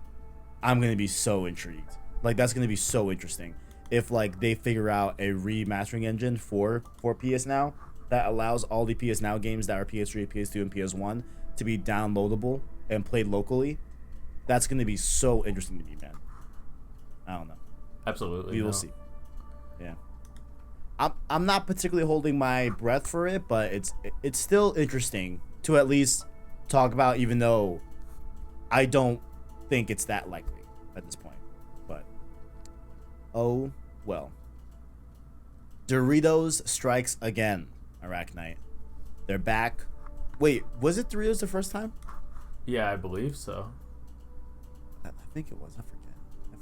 I'm gonna be so intrigued. Like, that's gonna be so interesting if like they figure out a remastering engine for PS Now that allows all the PS Now games that are PS3, PS2, and PS1 to be downloadable and played locally. That's going to be so interesting to me, man. I don't know. Absolutely. We will see. Yeah. I'm not particularly holding my breath for it, but it's still interesting to at least talk about, even though I don't think it's that likely at this point. But oh well. Doritos strikes again, ArachKnight. They're back. Wait, was it Doritos the first time? Yeah, I believe so. I think it was. I forget.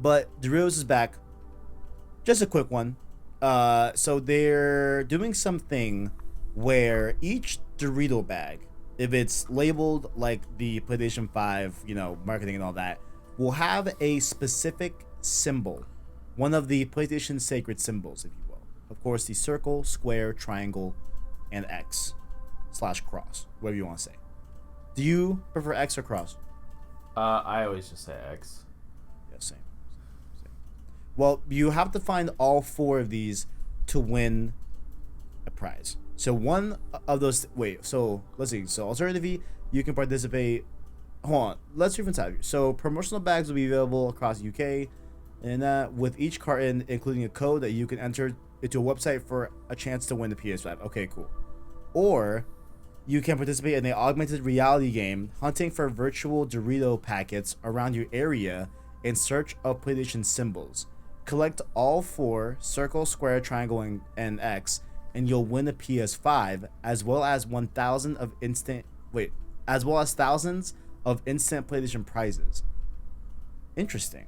But Doritos is back. Just a quick one. So they're doing something where each Dorito bag, if it's labeled like the PlayStation 5, you know, marketing and all that, will have a specific symbol one of the PlayStation sacred symbols, if you will. Of course, the circle, square, triangle, and X/cross, whatever you want to say. Do you prefer X or cross? I always just say X. Yeah, same. Well, you have to find all 4 of these to win a prize. So one of those. So let's see. So alternatively, you can participate. Hold on. Let's read inside. So promotional bags will be available across the UK, and with each carton including a code that you can enter into a website for a chance to win the PS5. Okay, cool. Or you can participate in an augmented reality game, hunting for virtual Dorito packets around your area in search of PlayStation symbols. Collect all 4, circle, square, triangle, and X, and you'll win a PS5, as well as thousands of instant PlayStation prizes. Interesting.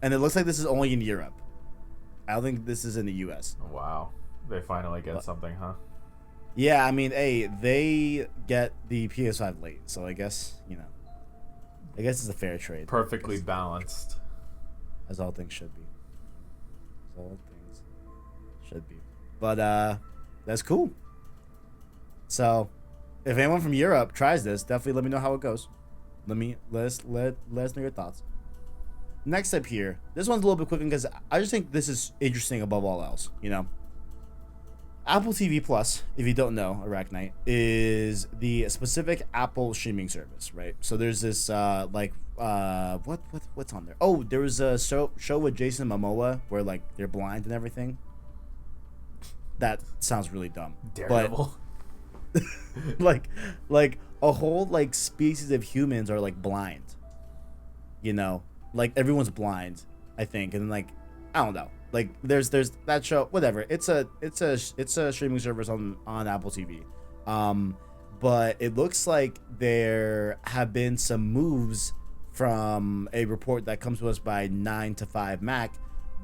And it looks like this is only in Europe. I don't think this is in the US. Wow. They finally get something, huh? Yeah, I mean, hey, they get the PS5 late, so I guess, it's a fair trade. Perfectly balanced. As all things should be. But, that's cool. So, if anyone from Europe tries this, definitely let me know how it goes. Let us know your thoughts. Next up here, this one's a little bit quicker because I just think this is interesting above all else. Apple TV Plus, if you don't know, ArachKnight, is the specific Apple streaming service, right? So there's this what's on there? Oh, there was a show with Jason Momoa where they're blind and everything. That sounds really dumb. Daredevil. But a whole species of humans are blind. Everyone's blind, I think, and then I don't know. There's that show, whatever. It's a streaming service on Apple TV. But it looks like there have been some moves from a report that comes to us by 9 to 5 Mac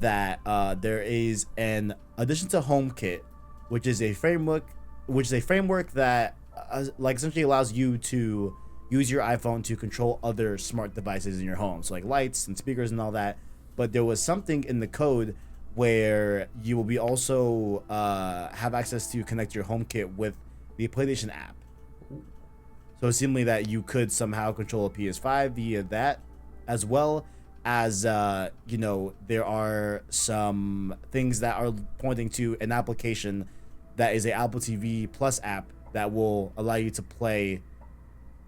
that there is an addition to HomeKit, which is a framework that essentially allows you to use your iPhone to control other smart devices in your home, so lights and speakers and all that. But there was something in the code where you will be also have access to connect your HomeKit with the PlayStation app. So seemingly that you could somehow control a PS5 via that, as well as there are some things that are pointing to an application that is a Apple TV Plus app that will allow you to play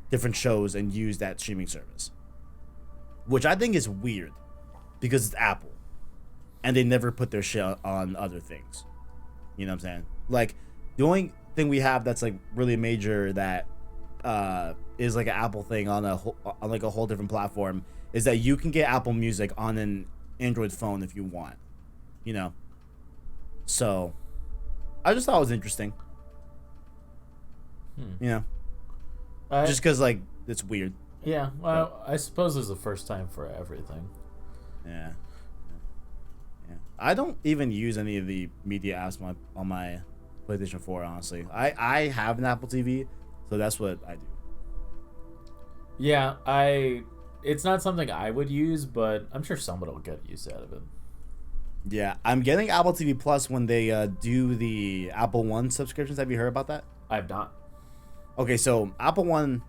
different shows and use that streaming service, which I think is weird because it's Apple and they never put their shit on other things. You know what I'm saying? The only thing we have that's really major that is an Apple thing on a whole different platform is that you can get Apple Music on an Android phone if you want. So I just thought it was interesting. Just because it's weird. Yeah, well, I suppose it's the first time for everything. Yeah. I don't even use any of the media apps on my PlayStation 4, honestly. I have an Apple TV, so that's what I do. Yeah, it's not something I would use, but I'm sure someone will get use out of it. Yeah, I'm getting Apple TV Plus when they do the Apple One subscriptions. Have you heard about that? I've not. Okay, so Apple One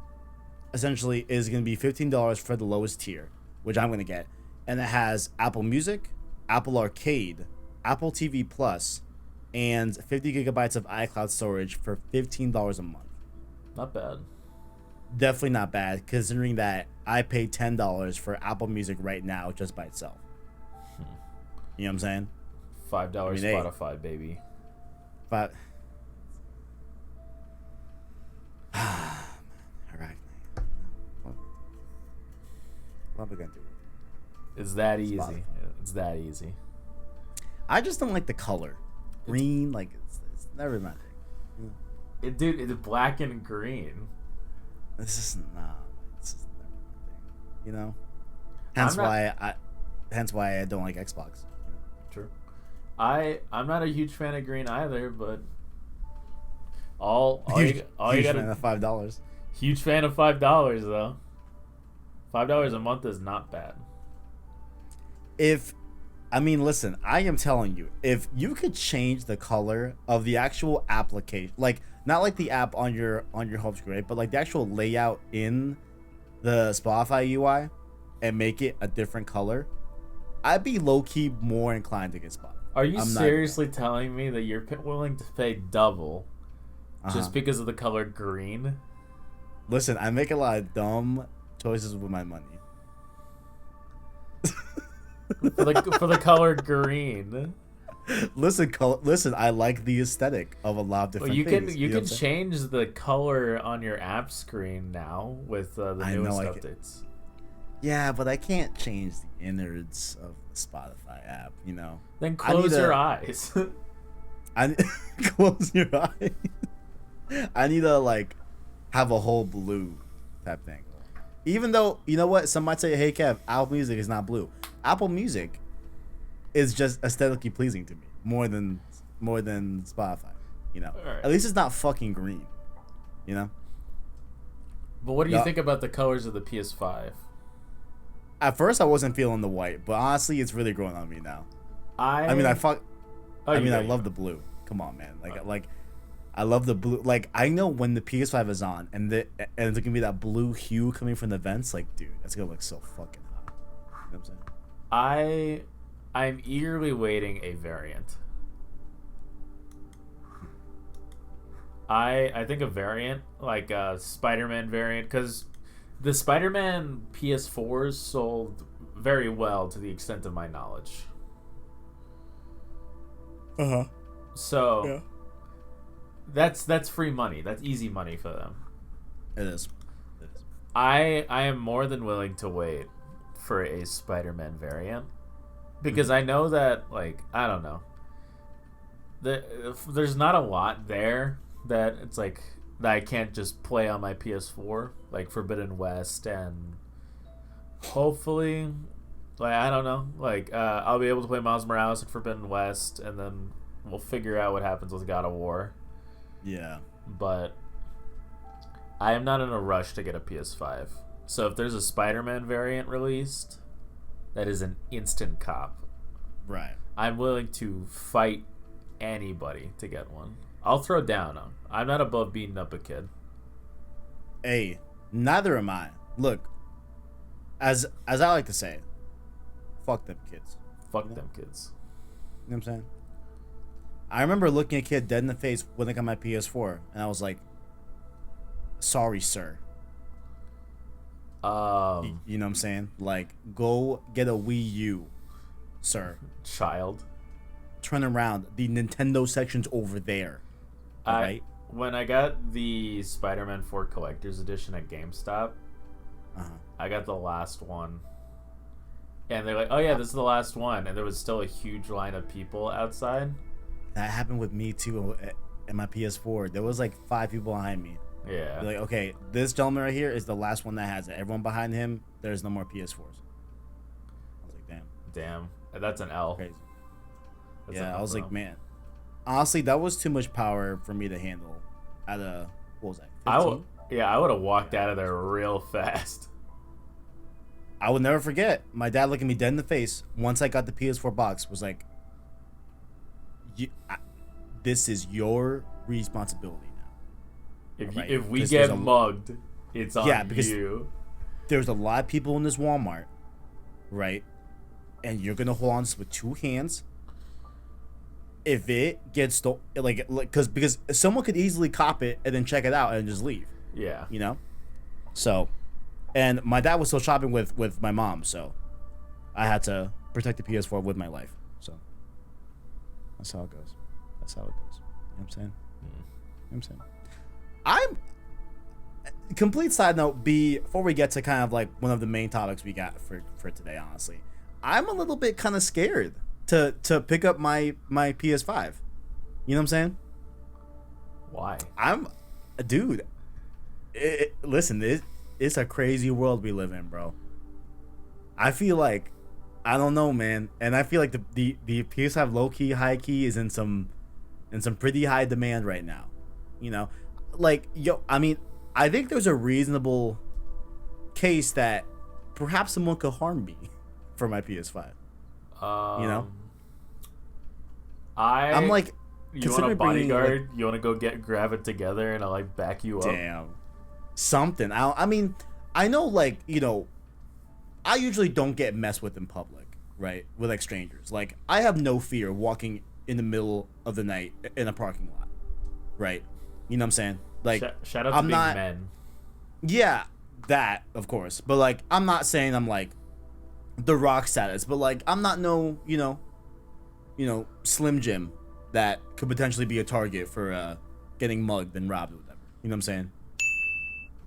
essentially is going to be $15 for the lowest tier, which I'm going to get. And it has Apple Music, Apple Arcade, Apple TV Plus, and 50 gigabytes of iCloud storage for $15 a month. Not bad. Definitely not bad, considering that I pay $10 for Apple Music right now just by itself. You know what I'm saying? $5 Spotify, baby. But ArachKnight. What are we gonna do? It's that easy. Spotify. It's that easy. I just don't like the color. Green, it's never my thing. Dude, it's black and green. This is never my thing. Hence why I don't like Xbox. True. I'm not a huge fan of green either, but all you gotta fan of $5. Huge fan of $5 though. $5 a month is not bad. if I mean, listen, I am telling you, if you could change the color of the actual application, like not like the app on your home screen, right? But like the actual layout in the Spotify UI and make it a different color, I'd be low key more inclined to get Spotify. Are you seriously telling me that you're willing to pay double just because of the color green? Listen, I make a lot of dumb choices with my money. for the color green. Listen, I like the aesthetic of a lot of different things. You can change the color on your app screen now with the newest updates. Yeah, but I can't change the innards of the Spotify app, you know. Then close your eyes. Close your eyes. I need to like have a whole blue type thing. Even though, you know what, some might say, hey Kev, Apple Music is not blue. Apple Music is just aesthetically pleasing to me more than Spotify, you know. Right. At least it's not fucking green, you know. But what do you think about the colors of the PS5? At first, I wasn't feeling the white, but honestly, it's really growing on me now. I love the blue. Come on, man. I love the blue. Like, I know when the PS5 is on, and it's gonna be that blue hue coming from the vents. Like, dude, that's gonna look so fucking hot. You know what I'm saying? I'm eagerly waiting a variant. I think a variant, like a Spider-Man variant, because the Spider-Man PS4s sold very well to the extent of my knowledge. So yeah. That's free money. That's easy money for them. It is. I am more than willing to wait for a Spider-Man variant because I know that, like, I don't know, there's not a lot there that it's like that I can't just play on my PS4, like Forbidden West, and hopefully, like, I don't know, like I'll be able to play Miles Morales and Forbidden West, and then we'll figure out what happens with God of War. Yeah. But I am not in a rush to get a PS5. So if there's a Spider-Man variant released, that is an instant cop. Right. I'm willing to fight anybody to get one. I'll throw down. I'm not above beating up a kid. Hey, neither am I. Look, as I like to say, fuck them kids. Fuck them kids. You know what I'm saying? I remember looking a kid dead in the face when I got my PS4, and I was like, sorry, sir. You know what I'm saying? Like, go get a Wii U, sir. Child. Turn around. The Nintendo section's over there. Alright? When I got the Spider-Man 4 Collector's Edition at GameStop, I got the last one. And they're like, oh yeah, this is the last one. And there was still a huge line of people outside. That happened with me too at my PS4. There was like 5 people behind me. Yeah. They're like, okay, this gentleman right here is the last one that has it. Everyone behind him, there's no more PS4s. I was like, damn. That's an L. Crazy. I was like, man. Honestly, that was too much power for me to handle at what was that, 15? I would have walked out of there real fast. I would never forget. My dad looking me dead in the face once I got the PS4 box was like, this is your responsibility now. If we get mugged, it's on because you. There's a lot of people in this Walmart, right? And you're gonna hold on to this with 2 hands. If it gets stolen, because someone could easily cop it and then check it out and just leave. Yeah. You know. So, and my dad was still shopping with my mom, so I had to protect the PS4 with my life. So that's how it goes. You know what I'm saying? You know what I'm saying? I'm complete side note before we get to kind of like one of the main topics we got for today, honestly. I'm a little bit kind of scared to pick up my PS5. You know what I'm saying? Why? Dude, listen, it's a crazy world we live in, bro. I feel like, I don't know, man, and I feel like the PS5 low key, high key is in some pretty high demand right now. You know, like, I mean, I think there's a reasonable case that perhaps someone could harm me for my PS5. You know, I'm like, you want a bodyguard? You want to go grab it together, and I'll like back you up. Damn, something. I mean, I know, like, you know, I usually don't get messed with in public, right? With like strangers. Like, I have no fear walking in the middle of the night in a parking lot, right? You know what I'm saying? Like, shout out to big men. Yeah, that of course. But like, I'm not saying I'm like the Rock status, but like, I'm not no, you know, Slim Jim that could potentially be a target for getting mugged and robbed or whatever. You know what I'm saying?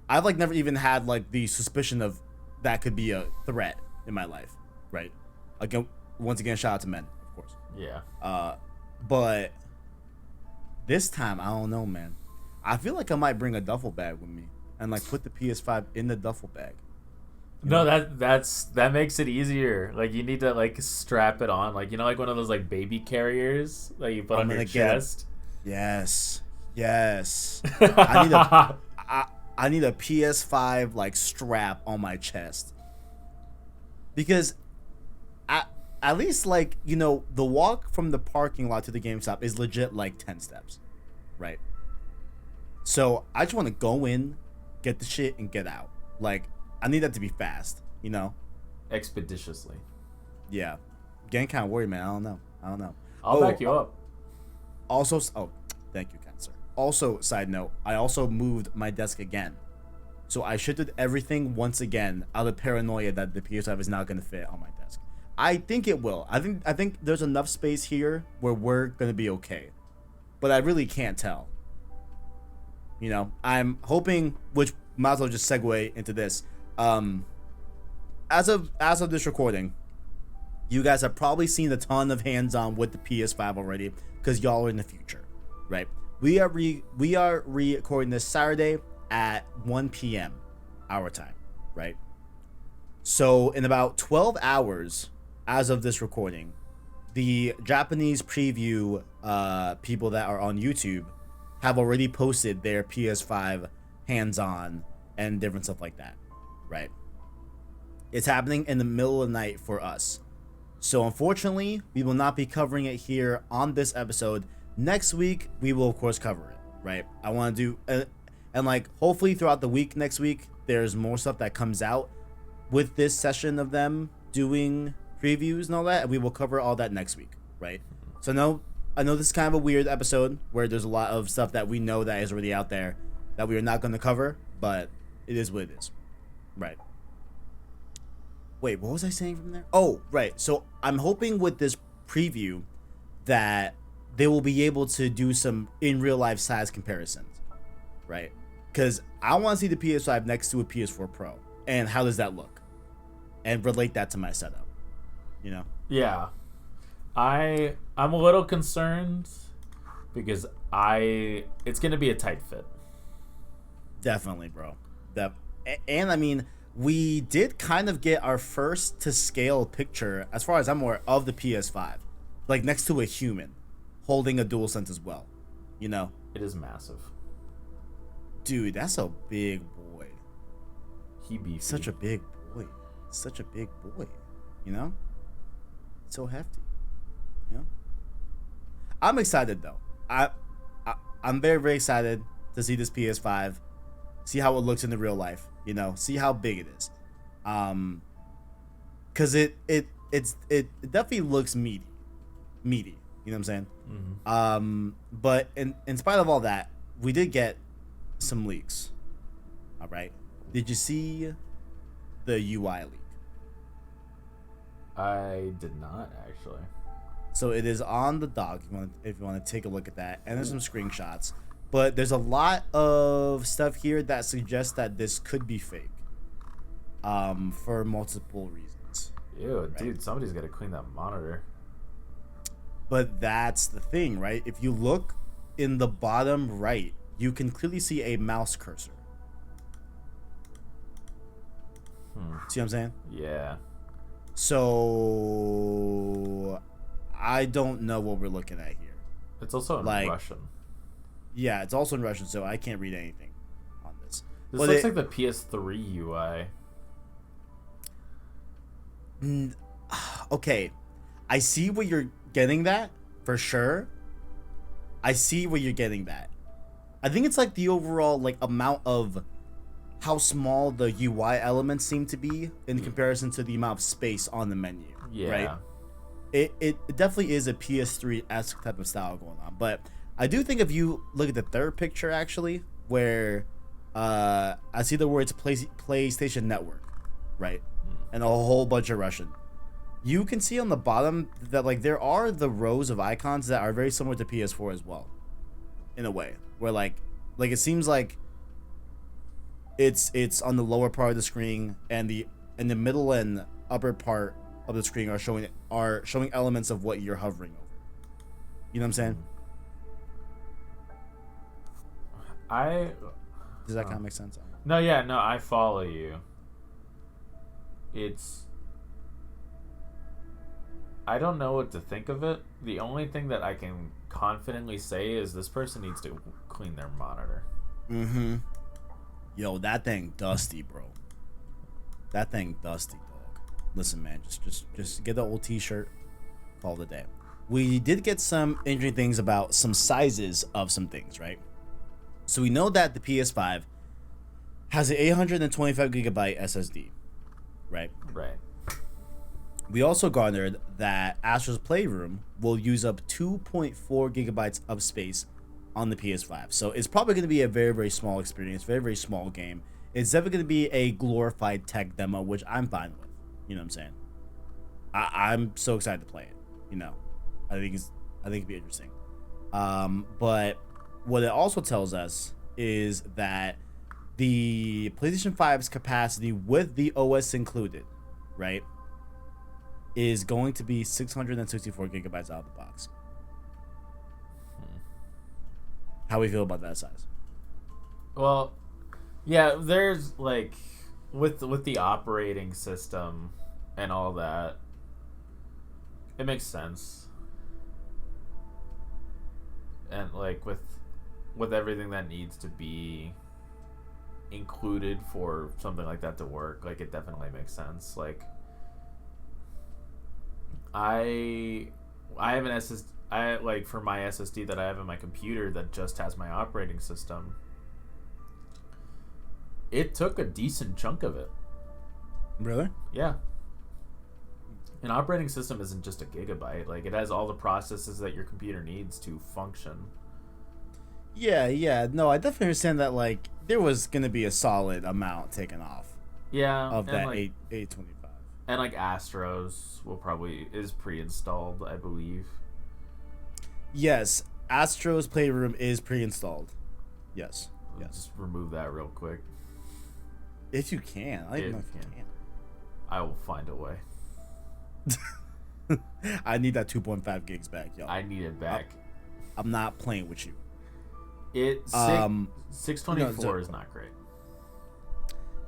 I've like never even had like the suspicion of that could be a threat in my life, right? Again, once again, shout out to men, of course. Yeah. But this time, I don't know, man. I feel like I might bring a duffel bag with me and like put the PS5 in the duffel bag. No, that makes it easier. Like, you need to like strap it on, like, you know, like one of those like baby carriers that you put on your chest. Yes. I need a PS5 like strap on my chest, because at least, like, you know, the walk from the parking lot to the GameStop is legit like 10 steps, right? So I just want to go in, get the shit, and get out. Like, I need that to be fast, you know? Expeditiously. Yeah. Getting kind of worried, man. I don't know. I'll back you up. Also, thank you, kind sir. Also, side note, I also moved my desk again. So I shifted everything once again out of paranoia that the PS5 is not going to fit on my desk. I think it will. I think there's enough space here where we're going to be okay. But I really can't tell. You know, I'm hoping, which might as well just segue into this. As of this recording, you guys have probably seen a ton of hands-on with the PS5 already, because y'all are in the future, right? We are recording this Saturday at 1 p.m. our time, right? So in about 12 hours, as of this recording, the Japanese preview people that are on YouTube have already posted their PS5 hands-on and different stuff like that, right? It's happening in the middle of the night for us. So unfortunately, we will not be covering it here on this episode. Next week, we will of course cover it, right? I want to do, and like, hopefully throughout the week next week, there's more stuff that comes out with this session of them doing previews and all that, and we will cover all that next week, right? So I know this is kind of a weird episode where there's a lot of stuff that we know that is already out there that we are not going to cover, but it is what it is, right? Wait, what was I saying from there? Oh, right. So I'm hoping with this preview that they will be able to do some in real life size comparisons, right? Because I want to see the PS5 next to a PS4 Pro, and how does that look, and relate that to my setup, you know? Yeah, I'm a little concerned because it's gonna be a tight fit. Definitely, bro. And I mean, we did kind of get our first to scale picture, as far as I'm aware, of the PS5, like next to a human holding a DualSense as well, you know? It is massive. Dude, that's a big boy. He beefy. Such a big boy. You know? So hefty. You know? I'm excited though. I'm very, very excited to see this PS5, see how it looks in the real life, you know, see how big it is. Cause it definitely looks meaty, you know what I'm saying? Mm-hmm. But in spite of all that, we did get some leaks. All right. Did you see the UI leak? I did not, actually. So it is on the doc if you want to take a look at that, and there's some screenshots. But there's a lot of stuff here that suggests that this could be fake, for multiple reasons. Ew, right? Dude, somebody's got to clean that monitor. But that's the thing, right? If you look in the bottom right, you can clearly see a mouse cursor. See what I'm saying? Yeah. So I don't know what we're looking at here. It's also in Russian. Yeah, it's also in Russian, so I can't read anything on this. This looks like the PS3 UI. Okay. I see where you're getting that for sure. I see where you're getting that. I think it's like the overall like amount of how small the UI elements seem to be in comparison to the amount of space on the menu. Yeah. Right. It definitely is a PS3-esque type of style going on, but I do think if you look at the third picture actually, where I see the words PlayStation Network, right, and a whole bunch of Russian. You can see on the bottom that like there are the rows of icons that are very similar to PS4 as well, in a way, where like it seems like it's on the lower part of the screen, and the middle and upper part of the screen are showing elements of what you're hovering over. You know what I'm saying? Does that kind of make sense? No, yeah, no, I follow you. I don't know what to think of it. The only thing that I can confidently say is this person needs to clean their monitor. Mm-hmm. Yo, that thing dusty, bro. That thing dusty, dog. Listen, man, just get the old t-shirt, call it a day. We did get some interesting things about some sizes of some things, right? So we know that the PS5 has an 825 gigabyte SSD, right? Right. We also garnered that Astro's Playroom will use up 2.4 gigabytes of space on the PS5. So it's probably going to be a very, very small experience, very, very small game. It's definitely going to be a glorified tech demo, which I'm fine with. You know what I'm saying? I'm so excited to play it. You know, I think it'd be interesting. But what it also tells us is that the PlayStation 5's capacity with the OS included, right, is going to be 664 gigabytes out of the box. How we feel about that size? Well, yeah, there's like with the operating system and all that, it makes sense. And like with everything that needs to be included for something like that to work, like it definitely makes sense. Like I have an SSD. For my SSD that I have in my computer that just has my operating system. It took a decent chunk of it. Really? Yeah. An operating system isn't just a gigabyte. Like it has all the processes that your computer needs to function. Yeah. No, I definitely understand that. Like there was gonna be a solid amount taken off. Yeah. Of that like, 825. And like Astro's is pre-installed, I believe. Yes, Astro's Playroom is pre-installed. Yes. Just remove that real quick. If you can. I don't even know if you can. I will find a way. I need that 2.5 gigs back, y'all. I need it back. I'm not playing with you. 624 is not great.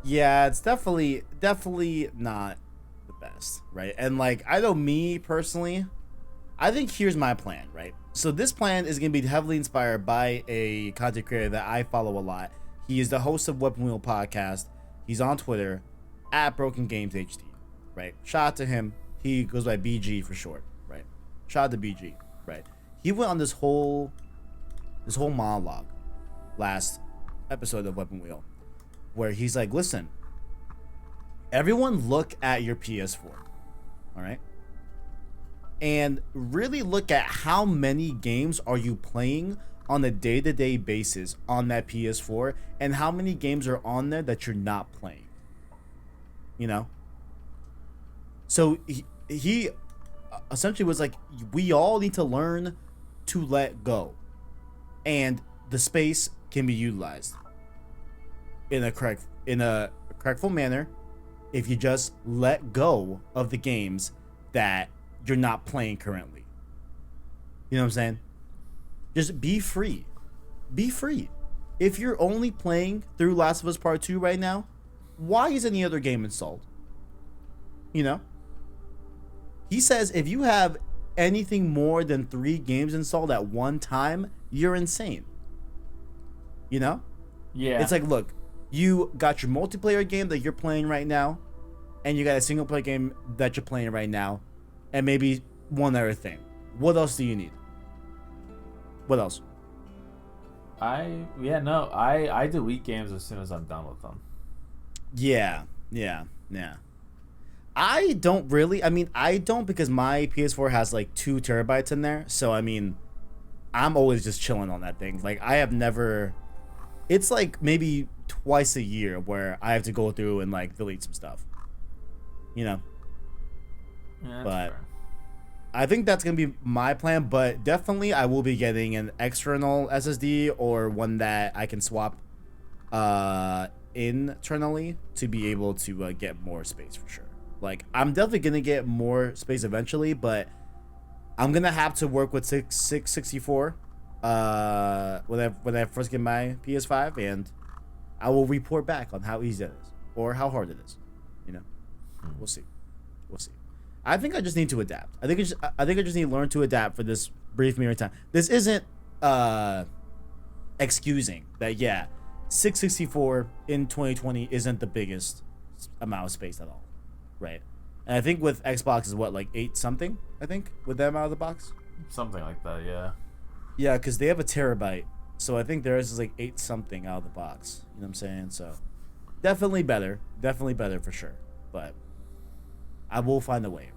Yeah, it's definitely not the best, right? And like, I know me personally, I think here's my plan, right? So this plan is going to be heavily inspired by a content creator that I follow a lot. He is the host of Weapon Wheel Podcast. He's on Twitter at Broken Games HD, right? Shout out to him. He goes by BG for short, right? Shout out to BG, right? He went on this whole monologue last episode of Weapon Wheel where he's like, listen, everyone look at your PS4, all right? And really look at how many games are you playing on a day-to-day basis on that PS4 and how many games are on there that you're not playing. You know? So he essentially was like, we all need to learn to let go. And the space can be utilized in a correctful manner if you just let go of the games that you're not playing currently. You know what I'm saying? Just be free. Be free. If you're only playing through Last of Us Part 2 right now, why is any other game installed? You know? He says if you have anything more than 3 games installed at one time, you're insane. You know? Yeah. It's like, look, you got your multiplayer game that you're playing right now, and you got a single player game that you're playing right now, and maybe one other thing. What else do you need? What else? I delete games as soon as I'm done with them. Yeah. I don't really. I mean, I don't because my PS4 has like 2 terabytes in there. So I mean, I'm always just chilling on that thing. Like I have never. It's like maybe twice a year where I have to go through and like delete some stuff. You know. Yeah, but fair. I think that's gonna be my plan. But definitely, I will be getting an external SSD or one that I can swap internally to be able to get more space for sure. Like I'm definitely gonna get more space eventually, but I'm gonna have to work with 664 when I first get my PS5, and I will report back on how easy it is or how hard it is. You know, we'll see. I think I just need to adapt. I think I just need to learn to adapt for this brief period of time. This isn't excusing that. Yeah, 664 in 2020 isn't the biggest amount of space at all, right? And I think with Xbox is what, like 8 something. I think with them out of the box. Something like that, yeah. Yeah, because they have a terabyte, so I think theirs is like 8 something out of the box. You know what I'm saying? So definitely better for sure. But I will find a way.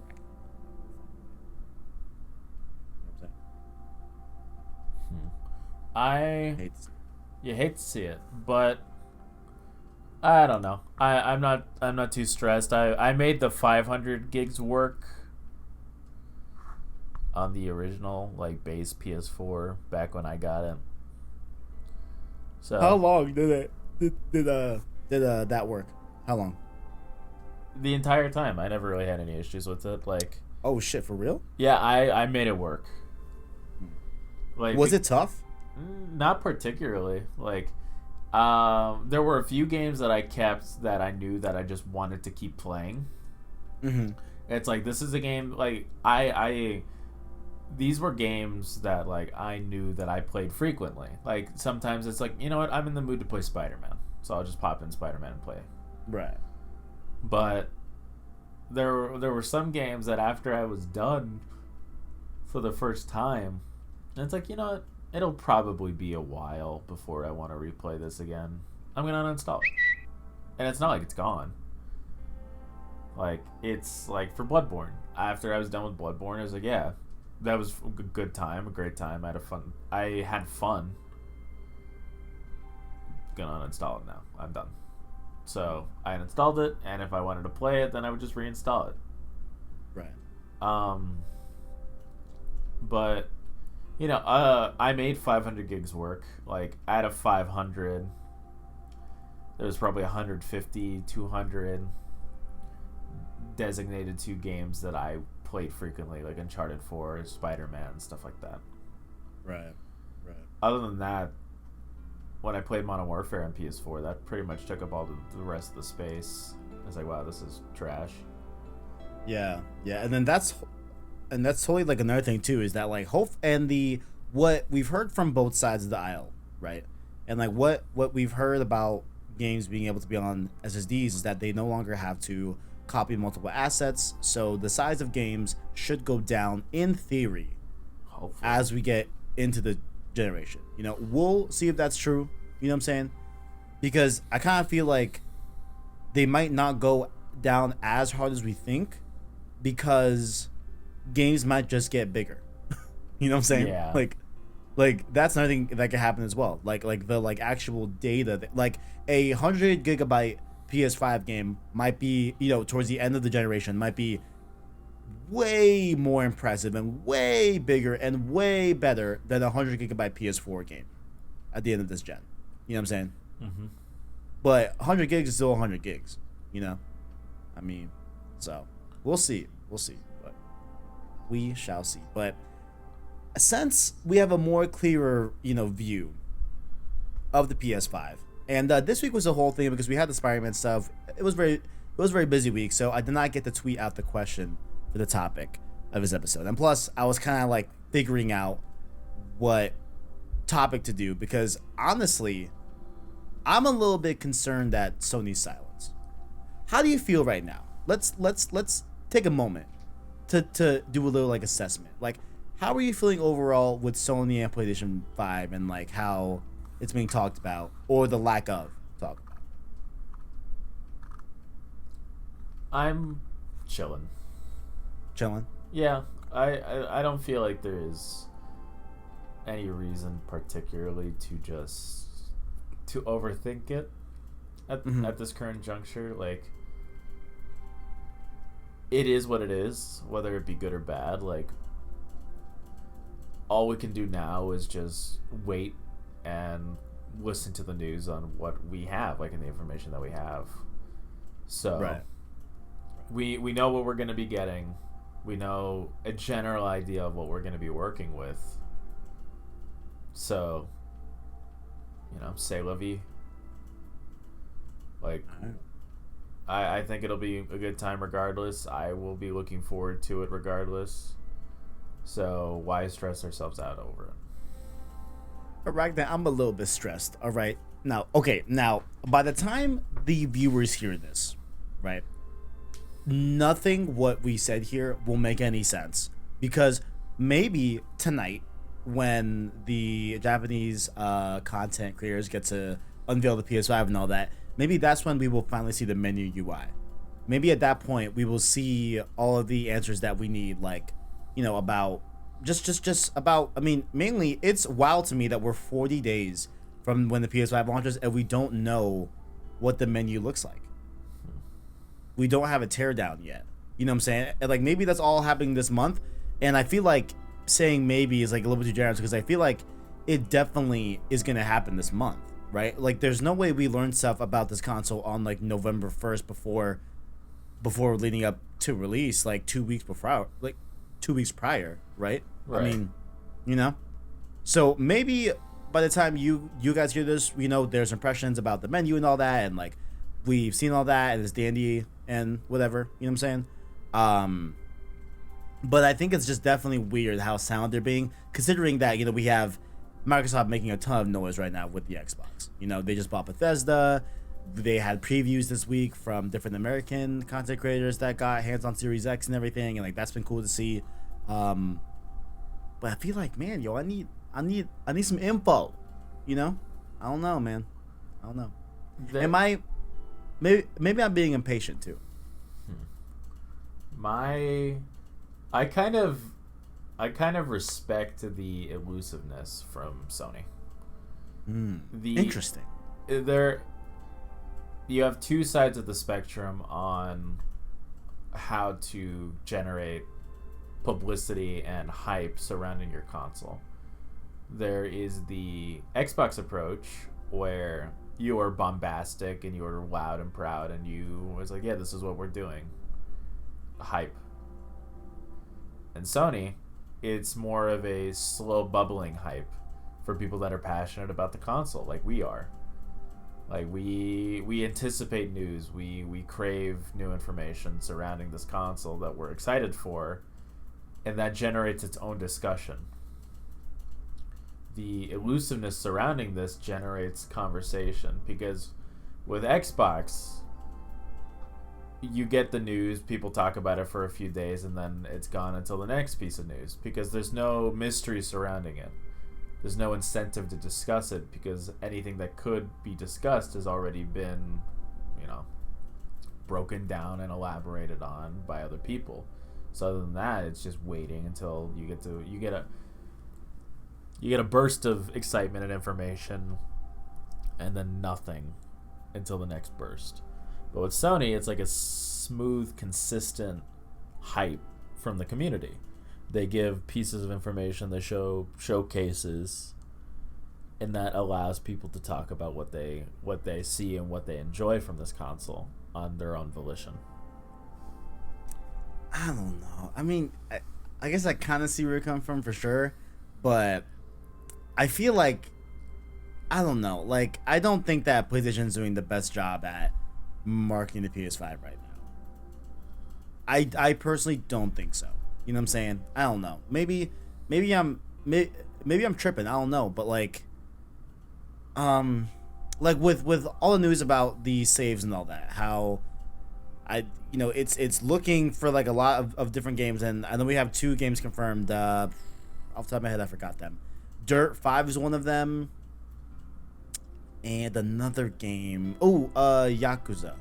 I hate to see it, but I don't know. I'm not too stressed. I made the 500 gigs work on the original like base PS4 back when I got it. So how long did that work? How long? The entire time. I never really had any issues with it. Like, oh shit, for real? Yeah, I made it work. Like, was it tough? Not particularly. Like, there were a few games that I kept that I knew that I just wanted to keep playing. Mm-hmm. It's like, this is a game, like, these were games that, like, I knew that I played frequently. Like, sometimes it's like, you know what, I'm in the mood to play Spider-Man, so I'll just pop in Spider-Man and play. Right. But there were some games that after I was done for the first time, and it's like, you know what, it'll probably be a while before I want to replay this again. I'm going to uninstall it. And it's not like it's gone. Like, it's like for Bloodborne. After I was done with Bloodborne, I was like, yeah, that was a good time, a great time. I had fun. Gonna uninstall it now. I'm done. So I uninstalled it, and if I wanted to play it, then I would just reinstall it. Right. But you know, I made 500 gigs work. Like, out of 500, there was probably 150, 200 designated to games that I played frequently, like Uncharted 4, Spider-Man, stuff like that. Right. Other than that, when I played Modern Warfare on PS4, that pretty much took up all the rest of the space. I was like, wow, this is trash. Yeah, and then that's totally like another thing too, is that like what we've heard from both sides of the aisle, right? And like what we've heard about games being able to be on SSDs is that they no longer have to copy multiple assets, so the size of games should go down in theory. Hopefully. As we get into the generation. You know, we'll see if that's true, you know what I'm saying? Because I kind of feel like they might not go down as hard as we think, because games might just get bigger. You know what I'm saying? Yeah. Like that's another thing that could happen as well. Like the actual data, like a 100 gigabyte PS5 game might be, you know, towards the end of the generation, might be way more impressive and way bigger and way better than a 100 gigabyte PS4 game at the end of this gen. You know what I'm saying? Mm-hmm. But 100 gigs is still 100 gigs. You know, I mean, so we'll see, but we shall see. But since we have a more clearer, you know, view of the PS5, and this week was a whole thing because we had the Spider-Man stuff. It was a very busy week, so I did not get to tweet out the question for the topic of this episode. And plus, I was kind of like figuring out what topic to do, because honestly, I'm a little bit concerned at Sony's silence. How do you feel right now? Let's take a moment to do a little like assessment. Like, how are you feeling overall with Sony and PlayStation 5 and like how it's being talked about or the lack of talk about? I'm chilling. Chilling? Yeah, I don't feel like there is any reason particularly to overthink it at this current juncture. Like, it is what it is, whether it be good or bad. Like, all we can do now is just wait and listen to the news on what we have, like in the information that we have. So right. we know what we're going to be getting. We know a general idea of what we're going to be working with. So, c'est la vie. Like, I think it'll be a good time regardless. I will be looking forward to it regardless. So why stress ourselves out over it? Right now, I'm a little bit stressed. All right. Now, by the time the viewers hear this, right, nothing what we said here will make any sense. Because maybe tonight, when the Japanese content creators get to unveil the PS5 and all that, maybe that's when we will finally see the menu UI. Maybe at that point, we will see all of the answers that we need, like, about just about, I mean, mainly it's wild to me that we're 40 days from when the PS5 launches and we don't know what the menu looks like. We don't have a teardown yet. You know what I'm saying? And like, maybe that's all happening this month. And I feel like saying maybe is like a little bit too generous because I feel like it definitely is going to happen this month, right? Like, there's no way we learn stuff about this console on like November 1st before leading up to release, like 2 weeks before, like 2 weeks prior, right? I mean, so maybe by the time you guys hear this, there's impressions about the menu and all that, and like we've seen all that and it's dandy and whatever, you know what I'm saying? But I think it's just definitely weird how sound they're being, considering that we have Microsoft making a ton of noise right now with the Xbox. They just bought Bethesda. They had previews this week from different American content creators that got hands on Series X and everything, and like that's been cool to see. But I feel like, man, I need some info. I don't know, man. I don't know. Maybe I'm being impatient too. I kind of respect the elusiveness from Sony. Interesting. You have two sides of the spectrum on how to generate publicity and hype surrounding your console. There is the Xbox approach where you are bombastic and you are loud and proud and you was like, yeah, this is what we're doing. Hype. And Sony, it's more of a slow bubbling hype for people that are passionate about the console, like we are. Like, we anticipate news, we crave new information surrounding this console that we're excited for, and that generates its own discussion. The elusiveness surrounding this generates conversation, because with Xbox, you get the news, people talk about it for a few days, and then it's gone until the next piece of news, because there's no mystery surrounding it. There's no incentive to discuss it, because anything that could be discussed has already been, broken down and elaborated on by other people. So other than that, it's just waiting until you get a burst of excitement and information, and then nothing until the next burst. But with Sony, it's like a smooth, consistent hype from the community. They give pieces of information, they show showcases, and that allows people to talk about what they see and what they enjoy from this console on their own volition. I don't know. I mean, I guess I kind of see where you're coming from for sure, but I feel like, I don't know. Like, I don't think that PlayStation's doing the best job at marketing the PS5 right now. I personally don't think so. You know what I'm saying? I don't know. Maybe I'm tripping. I don't know. But like with all the news about the saves and all that, how it's looking for like a lot of different games, and then we have 2 games confirmed. Off the top of my head, I forgot them. Dirt 5 is one of them, and another game. Oh, Yakuza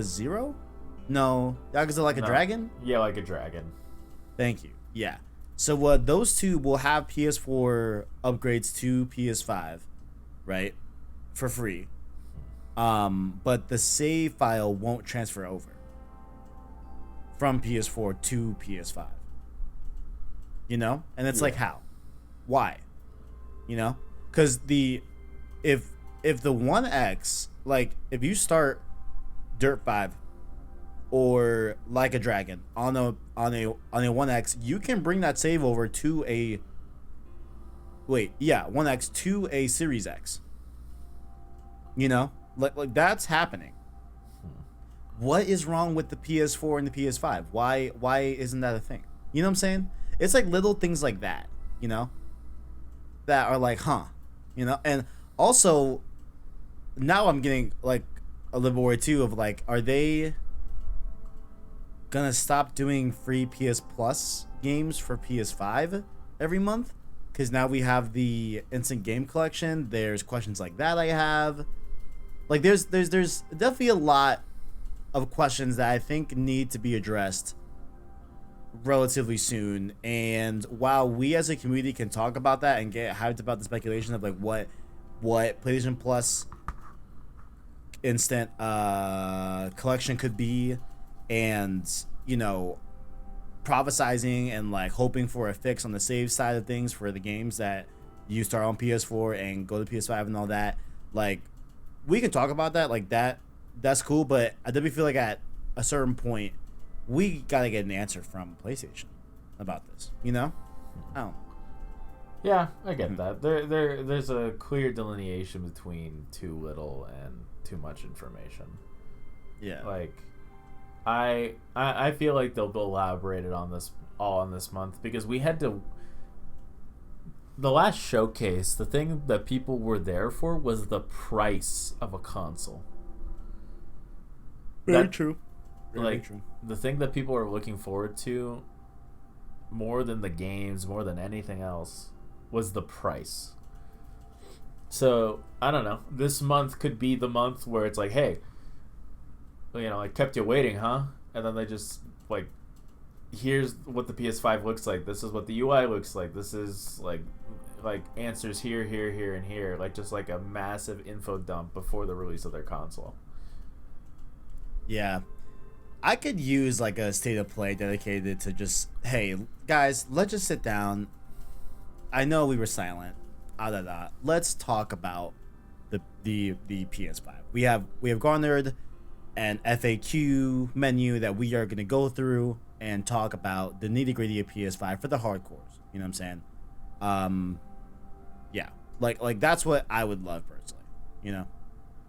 0? No, Yakuza Like a Dragon? Yeah, Like a Dragon. Thank you. Yeah. So those 2 will have PS4 upgrades to PS5, right? For free. But the save file won't transfer over from PS4 to PS5. You know? And it's like, how? Why? You know? Because if the 1X, like, if you start Dirt 5 or Like a Dragon on a 1X, you can bring that save over to a 1X to a Series X. You know? Like that's happening. What is wrong with the PS4 and the PS5? Why isn't that a thing? You know what I'm saying? It's like little things like that, you know? That are like, huh? You know? And also now I'm getting like a little worried too of like, are they gonna stop doing free PS Plus games for PS5 every month? Because now we have the instant game collection. There's questions like that I have. Like there's definitely a lot of questions that I think need to be addressed relatively soon. And while we as a community can talk about that and get hyped about the speculation of like what PlayStation Plus instant collection could be, and you know, prophesizing and like hoping for a fix on the save side of things for the games that you start on PS4 and go to PS5 and all that, like we can talk about that, like that's cool, but I definitely feel like at a certain point we gotta get an answer from PlayStation about this, you know? I don't know. Yeah, I get that. There's a clear delineation between too little and too much information. Yeah. Like I feel like they'll be elaborated on this all in this month, because we had to. The last showcase, the thing that people were there for was the price of a console. Very true. Very true. The thing that people are looking forward to more than the games, more than anything else, was the price. So, I don't know. This month could be the month where it's like, hey, you know, I kept you waiting, huh? And then they just, like, here's what the PS5 looks like. This is what the UI looks like. This is, like answers here, here, here, and here. Like, just, like, a massive info dump before the release of their console. Yeah. I could use, like, a state of play dedicated to just, hey, guys, let's just sit down. I know we were silent. Let's talk about the PS5. We have garnered an FAQ menu that we are going to go through and talk about the nitty-gritty of PS5 for the hardcores. You know what I'm saying? Yeah. Like that's what I would love personally. You know?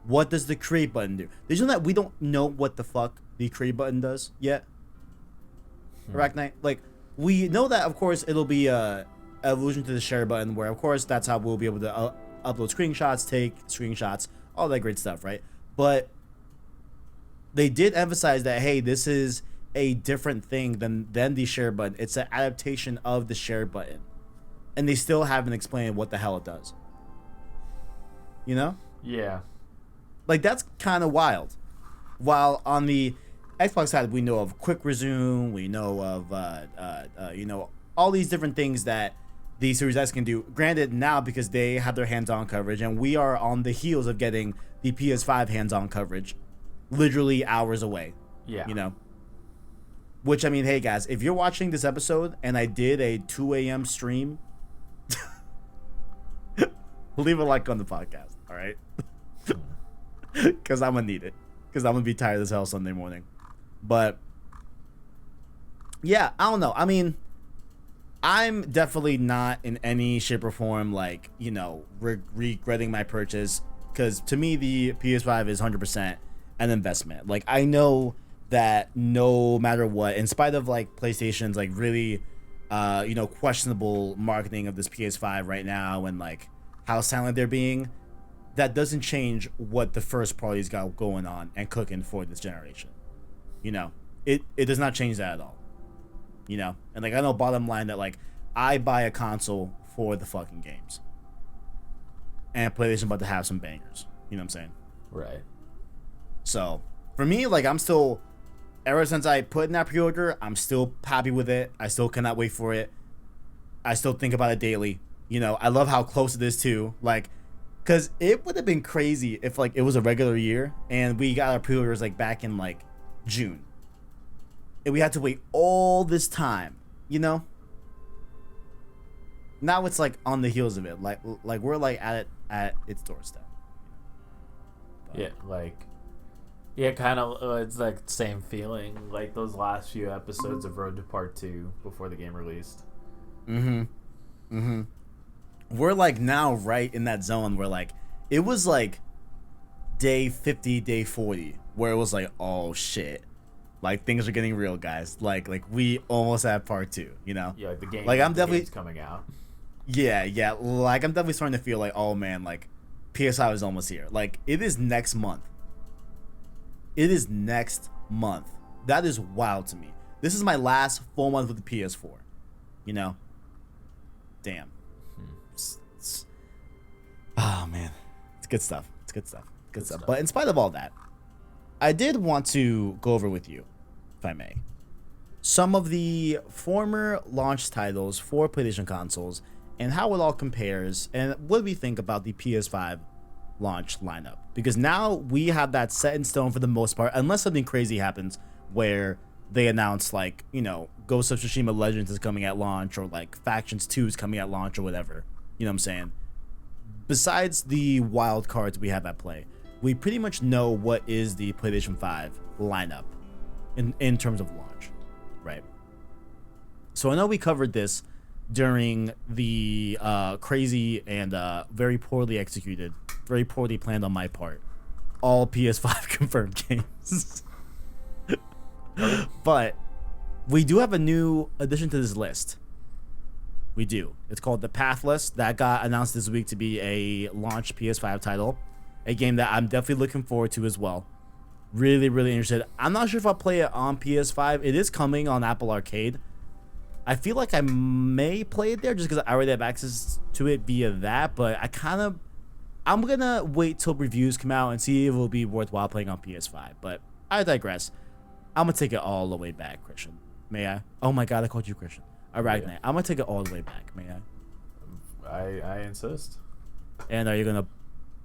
What does the create button do? Did you know that we don't know what the fuck the create button does yet? ArachKnight? Like, we know that, of course, it'll be a evolution to the share button, where, of course, that's how we'll be able to upload screenshots, take screenshots, all that great stuff, right? But they did emphasize that, hey, this is a different thing than the share button. It's an adaptation of the share button. And they still haven't explained what the hell it does. You know? Yeah. Like, that's kind of wild. While on the Xbox side, we know of quick resume, we know of, you know, all these different things that the Series S can do. Granted, now because they have their hands-on coverage, and we are on the heels of getting the PS5 hands-on coverage literally hours away. Yeah. You know? Which, I mean, hey, guys, if you're watching this episode and I did a 2 a.m. stream, leave a like on the podcast, all right? Because I'm going to need it. Because I'm going to be tired as hell Sunday morning. But, yeah, I don't know. I mean, I'm definitely not in any shape or form, like, you know, regretting my purchase. Because to me, the PS5 is 100% an investment. Like, I know that no matter what, in spite of, like, PlayStation's, like, really, you know, questionable marketing of this PS5 right now, and, like, how silent they're being, that doesn't change what the first party's got going on and cooking for this generation. You know, it does not change that at all. You know, and like I know bottom line that like I buy a console for the fucking games, and PlayStation about to have some bangers. You know what I'm saying? Right. So for me, like I'm still, ever since I put in that pre-order, I'm still happy with it. I still cannot wait for it. I still think about it daily. You know, I love how close it is to like, cause it would have been crazy if like it was a regular year and we got our pre-orders like back in like June, and we had to wait all this time. You know. Now it's like on the heels of it, like we're like at its doorstep. But, yeah, like. Yeah, kind of. It's like same feeling, like those last few episodes of Road to Part 2 before the game released. We're like now right in that zone where like it was like day 50, day 40, where it was like, oh shit, like things are getting real, guys. Like we almost have Part 2, you know? Yeah, like the game. Like I'm definitely coming out. Yeah. Like I'm definitely starting to feel like, oh man, like PS5 is almost here. Like it is next month. It is next month. That is wild to me. This is my last full month with the PS4. You know? Damn. Oh, man. It's good stuff. Good stuff. But in spite of all that, I did want to go over with you, if I may, some of the former launch titles for PlayStation consoles and how it all compares and what we think about the PS5 launch lineup, because now we have that set in stone for the most part, unless something crazy happens where they announce like, you know, Ghost of Tsushima Legends is coming at launch, or like Factions 2 is coming at launch, or whatever. You know what I'm saying? Besides the wild cards we have at play, we pretty much know what is the PlayStation 5 lineup in terms of launch, right? So I know we covered this during the crazy and very poorly executed, very poorly planned on my part, all PS5 confirmed games. But we do have a new addition to this list. We do. It's called the Pathless. That got announced this week to be a launch PS5 title, a game that I'm definitely looking forward to as well. Really, really interested. I'm not sure if I'll play it on PS5. It is coming on Apple Arcade. I feel like I may play it there just because I already have access to it via that, but I'm gonna wait till reviews come out and see if it will be worthwhile playing on PS5. But I digress. I'm gonna take it all the way back, Christian. May I? Oh my God, I called you Christian. ArachKnight. Yeah. I'm gonna take it all the way back. May I? I insist. And are you gonna?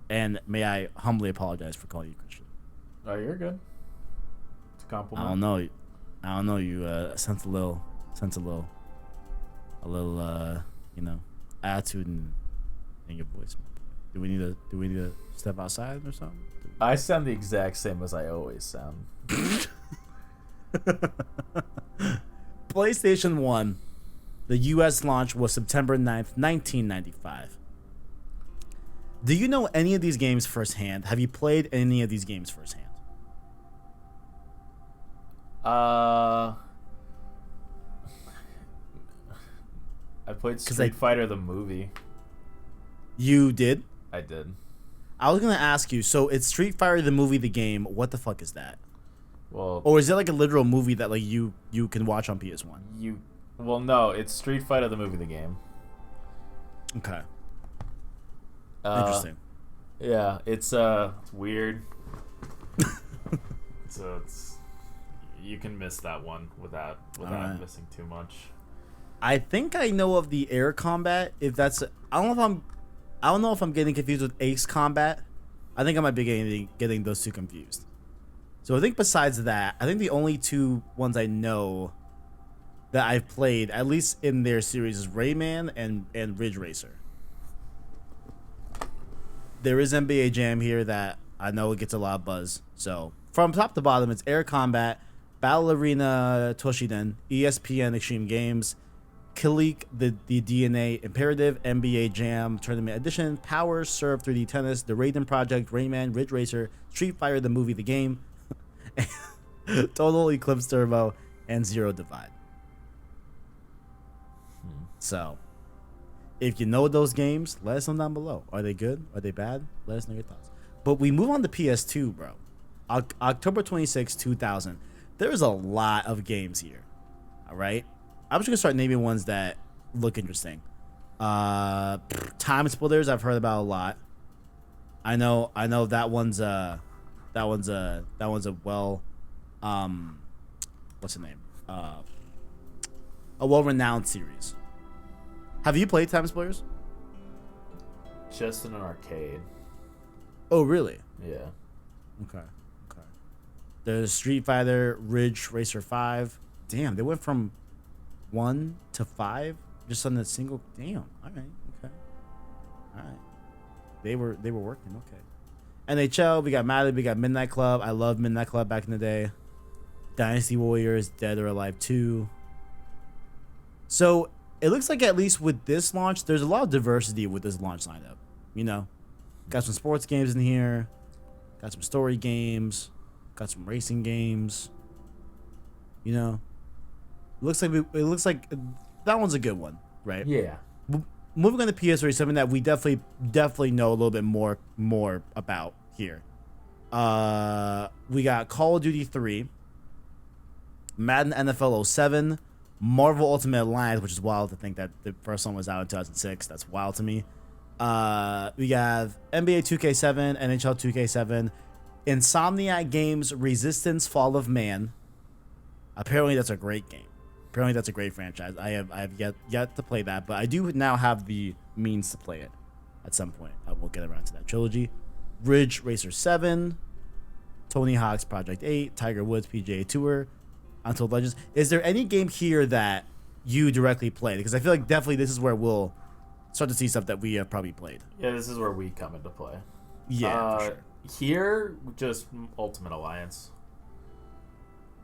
And may I humbly apologize for calling you Christian? Oh, you're good. It's a compliment. I don't know. You sense a little, you know, attitude in your voice. Do we need to step outside or something? I sound the exact same as I always sound. PlayStation 1, the US launch was September 9th, 1995. Do you know any of these games firsthand? Have you played any of these games firsthand? I played Street Fighter the movie. You did? I did. I was gonna ask you. So it's Street Fighter the movie, the game. What the fuck is that? Well, or is it like a literal movie that like you can watch on PS1? Well, no, it's Street Fighter the movie, the game. Okay. Interesting. Yeah, it's weird. So you can miss that one without missing too much. I think I know of the air combat. If that's, I don't know if I'm getting confused with Ace Combat. I think I might be getting those two confused. So I think besides that, I think the only two ones I know that I've played, at least in their series, is Rayman and Ridge Racer. There is NBA Jam here that I know it gets a lot of buzz. So from top to bottom, it's Air Combat, Battle Arena Toshiden, ESPN Extreme Games, Kilik, the DNA Imperative, NBA Jam Tournament Edition, Power, Serve 3D Tennis, The Raiden Project, Rayman, Ridge Racer, Street Fighter the movie, the game, Total Eclipse Turbo, and Zero Divide. So, if you know those games, let us know down below. Are they good? Are they bad? Let us know your thoughts. But we move on to PS2, bro. October 26, 2000. there's a lot of games here. All right, I'm just gonna start naming ones that look interesting. Time Splitters, I've heard about a lot. I know that one's a well, what's the name? A well-renowned series. Have you played Time Splitters? Just in an arcade. Oh, really? Yeah. Okay. There's Street Fighter Ridge Racer 5. Damn, they went from 1 to 5 just on that single. Damn. All right. Okay. All right. They were working. Okay. NHL. We got Madden. We got Midnight Club. I love Midnight Club back in the day. Dynasty Warriors, Dead or Alive 2. So it looks like at least with this launch, there's a lot of diversity with this launch lineup. You know, got some sports games in here, got some story games, got some racing games. You know, it looks like that one's a good one, right? Yeah. Moving on to PS3, something that we definitely know a little bit more about here. We got Call of Duty 3, Madden NFL 07, Marvel Ultimate Alliance, which is wild to think that the first one was out in 2006. That's wild to me. We have NBA 2K7, NHL 2K7, Insomniac Games Resistance Fall of Man. Apparently that's a great game. Apparently that's a great franchise. I have yet to play that, but I do now have the means to play it at some point. I will get around to that. Trilogy, Ridge Racer 7, Tony Hawk's Project 8, Tiger Woods PGA Tour, Untitled Legends. Is there any game here that you directly played? Because I feel like definitely this is where we'll start to see stuff that we have probably played. Yeah, this is where we come into play. Yeah, for sure. Here, just Ultimate Alliance.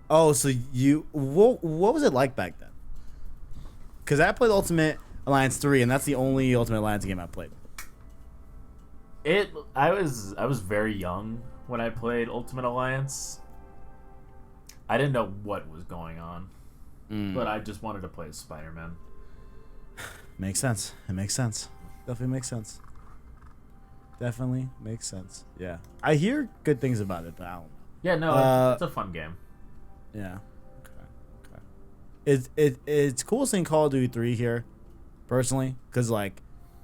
Oh, so what was it like back then? Because I played Ultimate Alliance 3, and that's the only Ultimate Alliance game I played. I was very young when I played Ultimate Alliance. I didn't know what was going on, but I just wanted to play as Spider-Man. Makes sense. It makes sense. Definitely makes sense. Definitely makes sense. Yeah, I hear good things about it, but I don't know. Yeah, no, it's a fun game. Yeah. Okay. It's cool seeing Call of Duty 3 here, personally, because like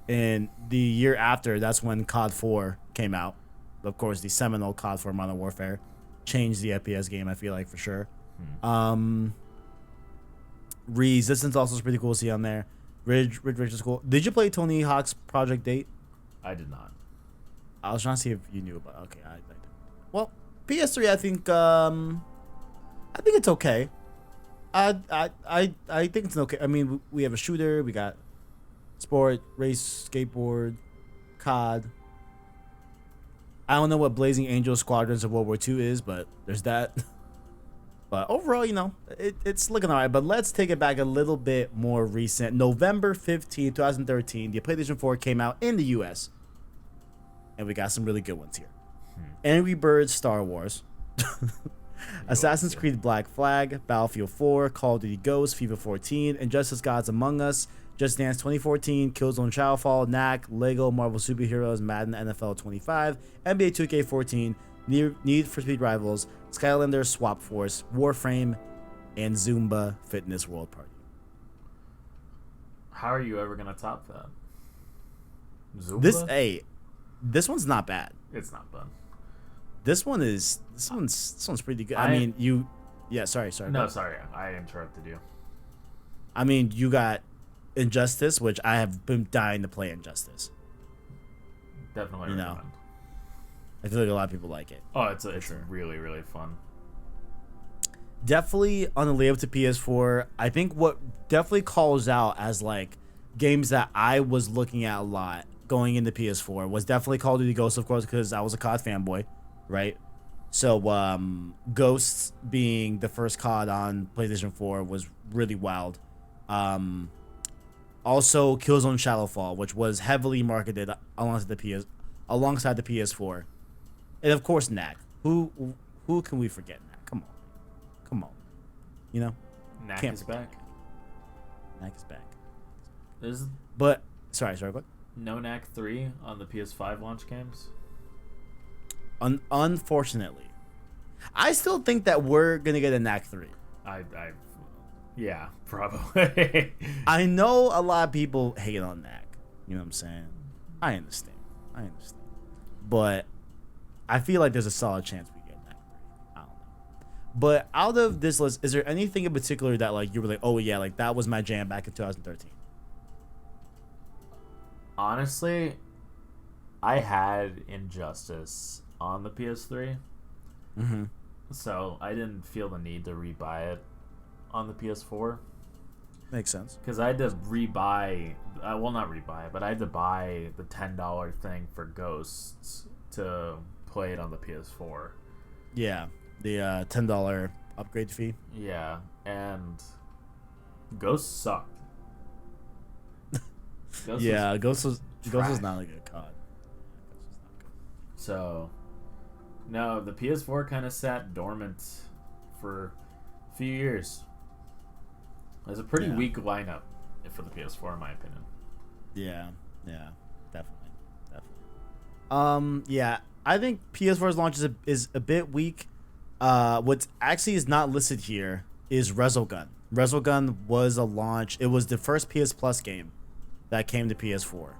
in the year after, that's when COD 4 came out. Of course, the seminal COD 4 Modern Warfare changed the FPS game, I feel like, for sure. Resistance also is pretty cool to see on there. Ridge is cool. Did you play Tony Hawk's Project 8? I did not. I was trying to see if you knew about it. Okay, I did. Well, PS3, I think it's okay. I think it's okay. I mean, we have a shooter, we got sport, race, skateboard, COD. I don't know what Blazing Angel Squadrons of World War II is, but there's that. But overall, you know, it's looking all right. But let's take it back a little bit more recent. November 15, 2013, the PlayStation 4 came out in the US. And we got some really good ones here. Angry Birds Star Wars. Assassin's Creed Black Flag, Battlefield 4, Call of Duty Ghosts, FIFA 14, Injustice Gods Among Us, Just Dance 2014, Killzone Shadowfall, Knack, Lego Marvel Superheroes, Madden NFL 25, NBA 2K14, Need for Speed Rivals, Skylanders Swap Force, Warframe, and Zumba Fitness World Party. How are you ever gonna top that? Zumba? This one's not bad. It's not bad. This one's pretty good. I mean, sorry. No, sorry, I interrupted you. I mean, you got Injustice, which I have been dying to play Injustice. Definitely recommend. I feel like a lot of people like it. Oh, it's really, really fun. Definitely on the lead up to PS4. I think what definitely calls out as like games that I was looking at a lot going into PS4 was definitely Call of Duty Ghosts, of course, because I was a COD fanboy, right? So Ghosts being the first COD on PlayStation 4 was really wild. Also Killzone Shadowfall, which was heavily marketed alongside the PS4. And of course Knack. Who can we forget Knack? Come on. You know? Knack is back. Knack is back. But sorry, what? No Knack 3 on the PS5 launch games? Unfortunately. I still think that we're gonna get a knack 3. Yeah, probably. I know a lot of people hate on knack. You know what I'm saying? I understand. But I feel like there's a solid chance we get knack 3. I don't know. But out of this list, is there anything in particular that like you were like, oh yeah, like that was my jam back in 2013? Honestly, I had Injustice on the PS3. Mm-hmm. So I didn't feel the need to rebuy it on the PS4. Makes sense. Because I had to rebuy, well, not rebuy it, but I had to buy the $10 thing for Ghosts to play it on the PS4. Yeah, the $10 upgrade fee. Yeah, and Ghosts sucked. Ghost was not a good COD. So, no, the PS4 kind of sat dormant for a few years. It's a pretty weak lineup for the PS4, in my opinion. Yeah, definitely. I think PS4's launch is a bit weak. What actually is not listed here is Resogun. Resogun was a launch. It was the first PS Plus game that came to PS4.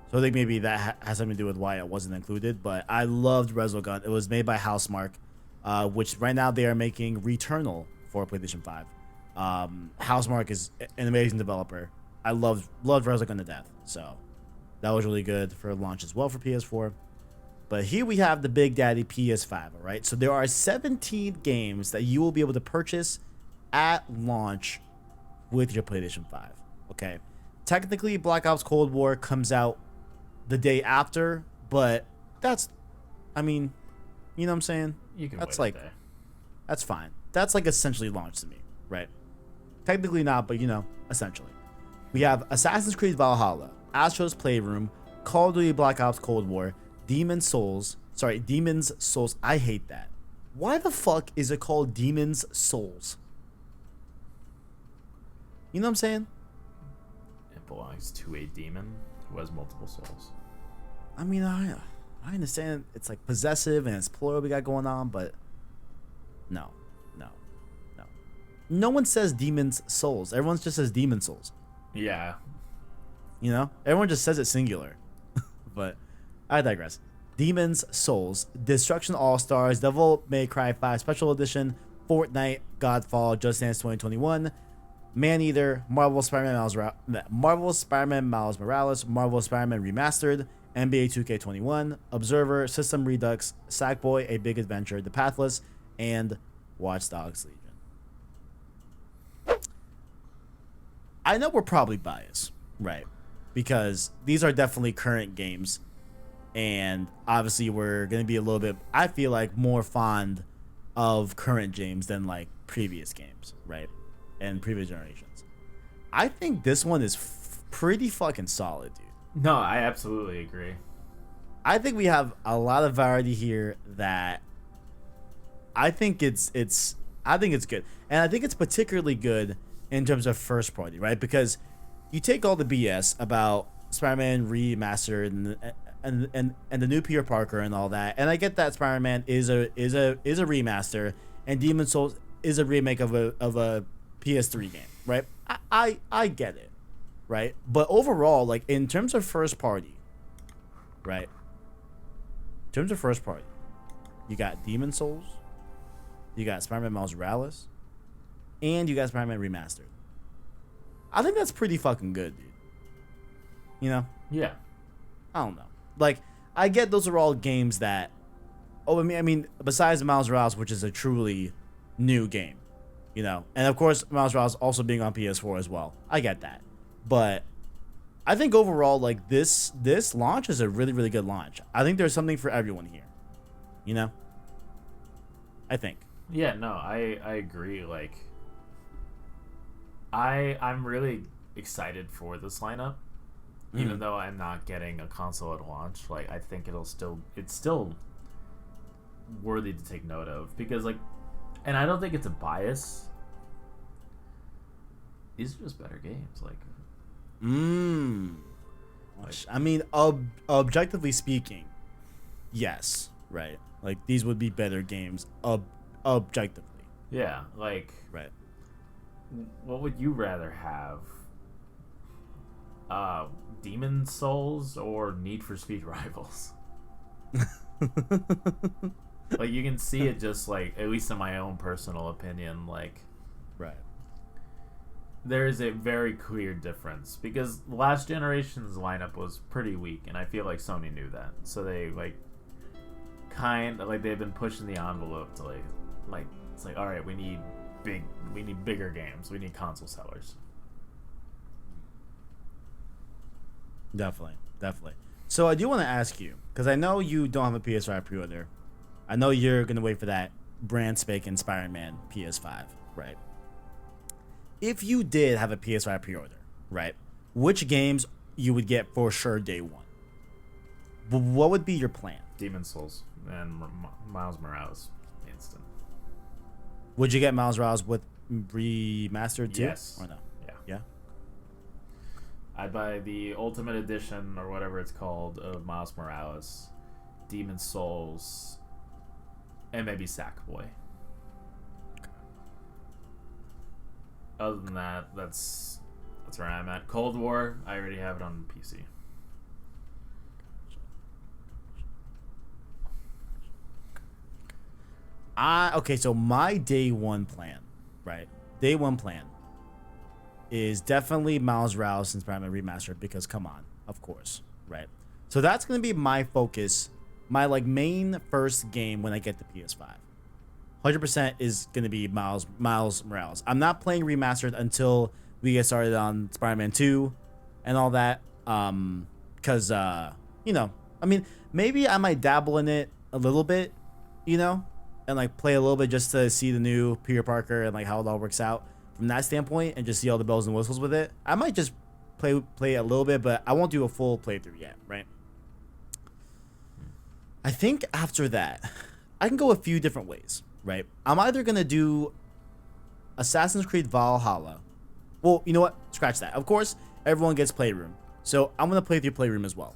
So I think maybe that has something to do with why it wasn't included. But I loved Resogun. It was made by Housemarque, which right now they are making Returnal for PlayStation 5. Housemarque is an amazing developer. I loved Resogun to death. So that was really good for launch as well for PS4. But here we have the Big Daddy PS5, all right? So there are 17 games that you will be able to purchase at launch with your PlayStation 5, okay? Technically, Black Ops Cold War comes out the day after, but that's, I mean, you know what I'm saying? You can that's wait like, a day. That's fine. That's like essentially launch to me, right? Technically not, but you know, essentially. We have Assassin's Creed Valhalla, Astro's Playroom, Call of Duty Black Ops Cold War, Demon's Souls. I hate that. Why the fuck is it called Demon's Souls? You know what I'm saying? It belongs to a demon who has multiple souls. I mean, I understand it's like possessive and it's plural we got going on, but no. No one says Demon's Souls. Everyone just says Demon Souls. Yeah. You know? Everyone just says it singular. But I digress. Demon's Souls, Destruction All-Stars, Devil May Cry 5 Special Edition, Fortnite, Godfall, Just Dance 2021, Maneater, Marvel Spider-Man Miles Morales, Marvel Spider-Man Remastered, NBA 2K21, Observer, System Redux, Sackboy: A Big Adventure, The Pathless, and Watch Dogs Legion. I know we're probably biased, right? Because these are definitely current games. And obviously we're going to be a little bit, I feel like, more fond of current games than like previous games, right? And previous generations. I think this one is pretty fucking solid, dude. No, I absolutely agree. I think we have a lot of variety here that I think it's good. And I think it's particularly good in terms of first party, right? Because you take all the BS about Spider-Man Remastered and the new Peter Parker and all that, and I get that Spider-Man is a remaster, and Demon's Souls is a remake of a PS3 game, right? I get it, right? But overall, like in terms of first party, right? In terms of first party, you got Demon's Souls, you got Spider-Man Miles Morales, and you got Spider-Man Remastered. I think that's pretty fucking good, dude. You know? Yeah. I don't know. Like, I get those are all games that... Oh, I mean, besides Miles Morales, which is a truly new game. You know? And, of course, Miles Morales also being on PS4 as well. I get that. But I think overall, like, this launch is a really, really good launch. I think there's something for everyone here. You know? I think. Yeah, no, I agree. Like, I'm really excited for this lineup. Even though I'm not getting a console at launch, like I think it's still worthy to take note of, because like, and I don't think it's a bias. These are just better games, like. I mean, objectively speaking, yes, right. Like these would be better games objectively. Yeah, like Right. what would you rather have? Demon Souls or Need for Speed Rivals? Like you can see it just like, at least in my own personal opinion, like Right. there is a very clear difference because last generation's lineup was pretty weak, and I feel like Sony knew that, so they they've been pushing the envelope to like it's like, all right, we need bigger games, we need console sellers. Definitely. So I do want to ask you, because I know you don't have a PS5 pre-order. I know you're gonna wait for that brand spanking Spider-Man PS5, right? If you did have a PS5 pre-order, right, which games you would get for sure day one? What would be your plan? Demon Souls and Miles Morales instant. Would you get Miles Morales with remastered too? Yes. Or no? Yeah. I'd buy the Ultimate Edition or whatever it's called of Miles Morales, Demon Souls, and maybe Sackboy. Other than that, that's where I'm at. Cold War, I already have it on PC. Okay, so my day one plan, right? Day one plan is definitely Miles Morales and Spider-Man Remastered, because come on, of course, right? So that's gonna be my focus, my main first game when I get the PS5. 100% is gonna be Miles Morales. I'm not playing Remastered until we get started on Spider-Man 2 and all that, because I mean, maybe I might dabble in it a little bit, and play a little bit just to see the new Peter Parker and how it all works out from that standpoint, and just see all the bells and whistles with it. I might just play a little bit, but I won't do a full playthrough yet, right? I think after that, I can go a few different ways, right? I'm either gonna do Assassin's Creed Valhalla. Well, you know what? Scratch that. Of course, everyone gets Playroom, so I'm gonna play through Playroom as well.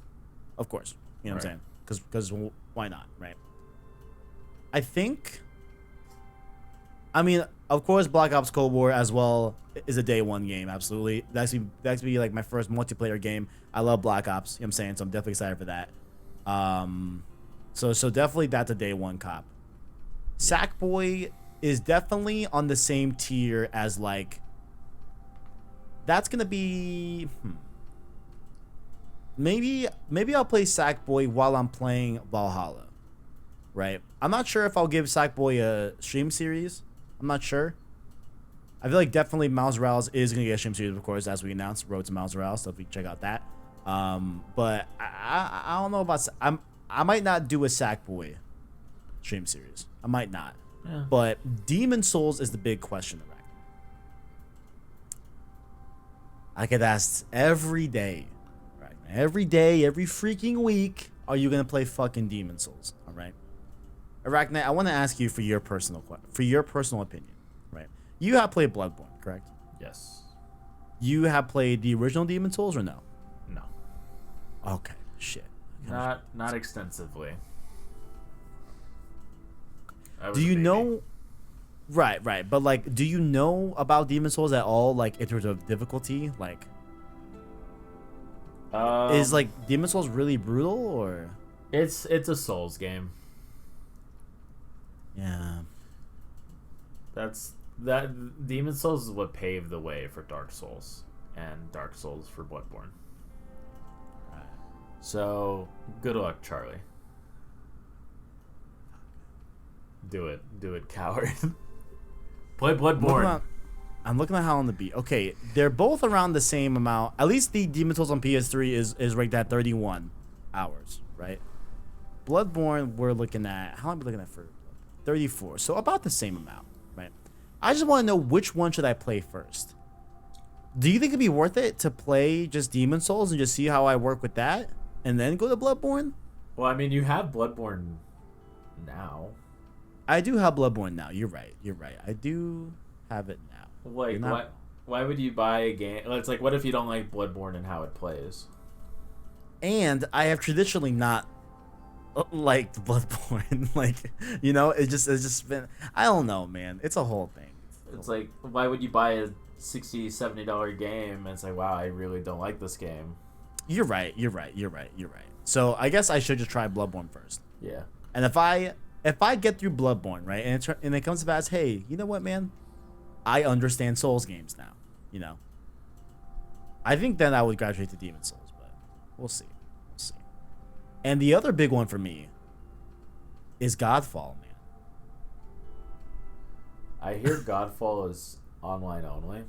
Of course, you know what I'm saying? Because why not, right? I mean, of course, Black Ops Cold War as well is a day one game. Absolutely, that's be my first multiplayer game. I love Black Ops. You know what I'm saying? So I'm definitely excited for that. So definitely that's a day one cop. Sackboy is definitely on the same tier as that's gonna be maybe I'll play Sackboy while I'm playing Valhalla. Right, I'm not sure if I'll give Sackboy a stream series. I'm not sure. I feel like definitely Miles Morales is gonna get a stream series, of course, as we announced Road to Miles Morales. So if we check out that, but I don't know about I might not do a Sackboy stream series. I might not. Yeah. But Demon Souls is the big question. Right? I get asked every day, right? Every day, every freaking week, are you gonna play fucking Demon Souls? All right. ArachKnight, I want to ask you for your personal opinion, right? You have played Bloodborne, correct? Yes. You have played the original Demon Souls or no? No. Okay, shit. Not extensively. Do you know? Right, but do you know about Demon Souls at all? In terms of difficulty, is Demon Souls really brutal or? It's a Souls game. Yeah. That Demon Souls is what paved the way for Dark Souls, and Dark Souls for Bloodborne. So good luck, Charlie. Do it, coward. Play Bloodborne. I'm looking at how on the beat. Okay, they're both around the same amount. At least the Demon Souls on PS3 is ranked at 31 hours, right? Bloodborne, we're looking at, how long are we looking at for? 34, so about the same amount, right? I just want to know, which one should I play first? Do you think it'd be worth it to play just Demon Souls and just see how I work with that, and then go to Bloodborne? Well, I mean, you have Bloodborne now. I do have Bloodborne now. You're right. I do have it now. Why would you buy a game? It's what if you don't like Bloodborne and how it plays? And I have traditionally not like Bloodborne. Like, you know, it's just been, I don't know, man. It's a whole thing. It's like, why would you buy a $60, $70 game and it's like, wow, I really don't like this game. You're right. So I guess I should just try Bloodborne first. Yeah. And if I get through Bloodborne, right, and it comes to pass, hey, you know what, man? I understand Souls games now, you know. I think then I would graduate to Demon Souls, but we'll see. And the other big one for me is Godfall, man. I hear Godfall is online only.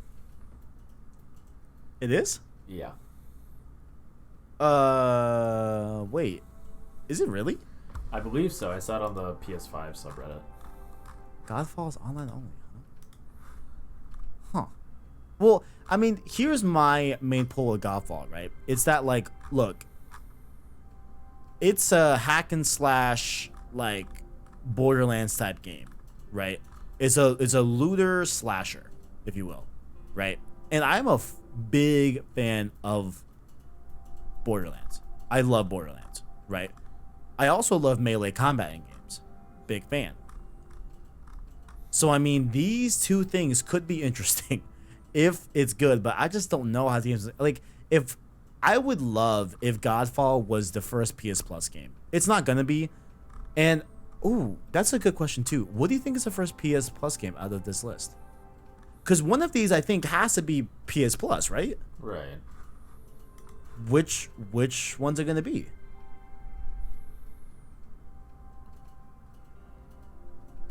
It is? Yeah. Wait. Is it really? I believe so. I saw it on the PS5 subreddit. Godfall is online only, huh? Well, I mean, here's my main pull of Godfall, right? It's that, like, look, it's a hack and slash, like, Borderlands type game, right? It's a looter slasher, if you will, right? And I'm a big fan of Borderlands. I love Borderlands, right? I also love melee combat in games. Big fan. So, I mean, these two things could be interesting if it's good, but I just don't know how the game's, like, if I would love if Godfall was the first PS Plus game. It's not gonna be. And ooh, that's a good question too. What do you think is the first PS Plus game out of this list? Because one of these I think has to be PS Plus, right? Right. Which ones are gonna be?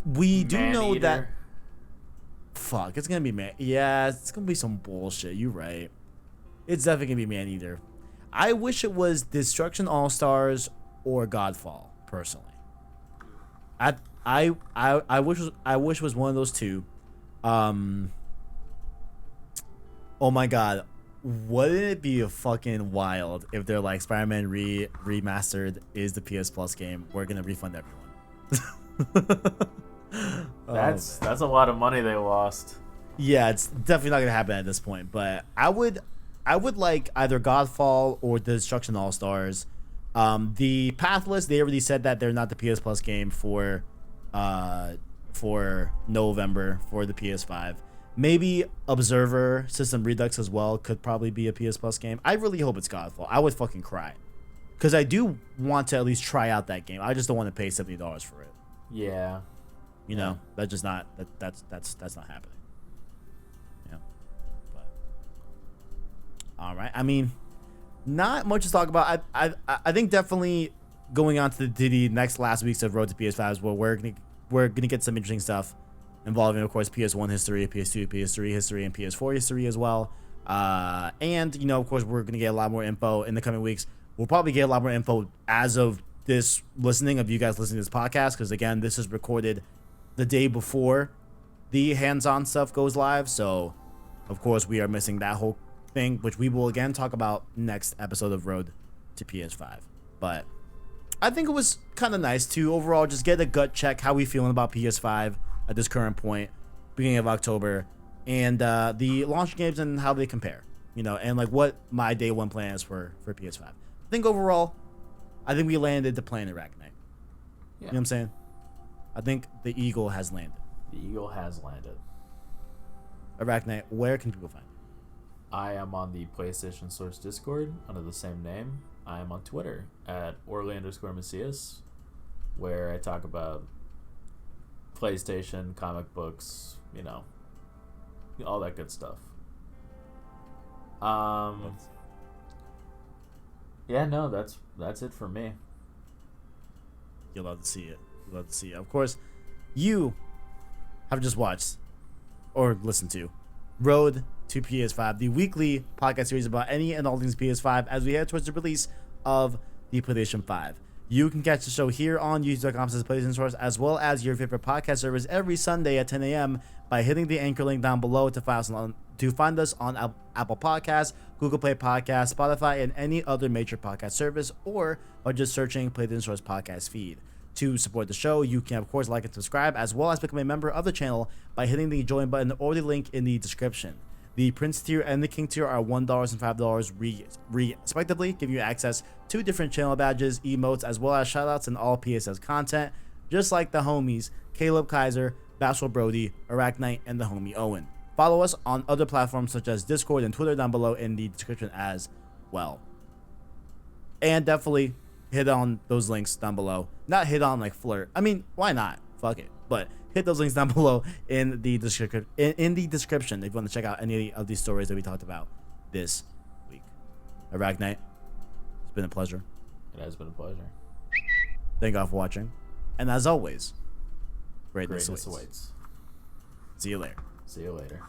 We do know that. Fuck, it's gonna be man. Yeah, it's gonna be some bullshit. You're right. It's definitely gonna be Maneater. I wish it was Destruction All Stars or Godfall. Personally, I wish it was one of those two. Oh my god, wouldn't it be fucking wild if they're like Spider-Man remastered is the PS Plus game? We're gonna refund everyone. That's a lot of money they lost. Yeah, it's definitely not gonna happen at this point. But I would like either Godfall or the Destruction All Stars. The Pathless, they already said that they're not the PS Plus game for November for the PS5. Maybe Observer System Redux as well could probably be a PS Plus game. I really hope it's Godfall. I would fucking cry, because I do want to at least try out that game. I just don't want to pay $70 for it. Yeah. You know, that's just not that's not happening. Yeah. But all right. I mean, not much to talk about. I think definitely going on to the next last weeks of Road to PS5 is where we're gonna get some interesting stuff involving, of course, PS1 history, PS2, PS3 history, and PS4 history as well. And you know, of course, we're gonna get a lot more info in the coming weeks. We'll probably get a lot more info as of this listening of you guys listening to this podcast, because again, this is recorded the day before the hands-on stuff goes live, so of course we are missing that whole thing, which we will again talk about next episode of Road to PS5. But I think it was kind of nice to overall just get a gut check how we feeling about PS5 at this current point, beginning of October, and the launch games and how they compare, you know, and like what my day one plan is for PS5. I think overall, I think we landed the plan at ArachKnight. Yeah. You know what I'm saying? I think the Eagle has landed. The Eagle has landed. ArachKnight, where can people find you? I am on the PlayStation Source Discord under the same name. I am on Twitter at Orly_Macias, where I talk about PlayStation, comic books, you know, all that good stuff. Yeah, no, that's it for me. You'll love to see it. Love to see it. Of course, you have just watched or listened to Road to PS5, the weekly podcast series about any and all things PS5 as we head towards the release of the PlayStation 5. You can catch the show here on youtube.com/PlayStation Source, as well as your favorite podcast service every Sunday at 10 a.m. by hitting the anchor link down below to find us on Apple Podcasts, Google Play Podcasts, Spotify, and any other major podcast service, or by just searching PlayStation Source podcast feed. To support the show, you can, of course, like and subscribe, as well as become a member of the channel by hitting the join button or the link in the description. The Prince tier and the King tier are $1 and $5 respectively, giving you access to different channel badges, emotes, as well as shoutouts and all PSS content, just like the homies Caleb Kaiser, Bashful Brody, ArachKnight, and the homie Owen. Follow us on other platforms such as Discord and Twitter down below in the description as well. And definitely hit on those links down below. Not hit on like flirt. I mean, why not? Fuck it. But hit those links down below in the description. In the description, if you want to check out any of these stories that we talked about this week. ArachKnight, it's been a pleasure. It has been a pleasure. Thank God for watching, and as always, greatness Greatness awaits. awaits. See you later. See you later.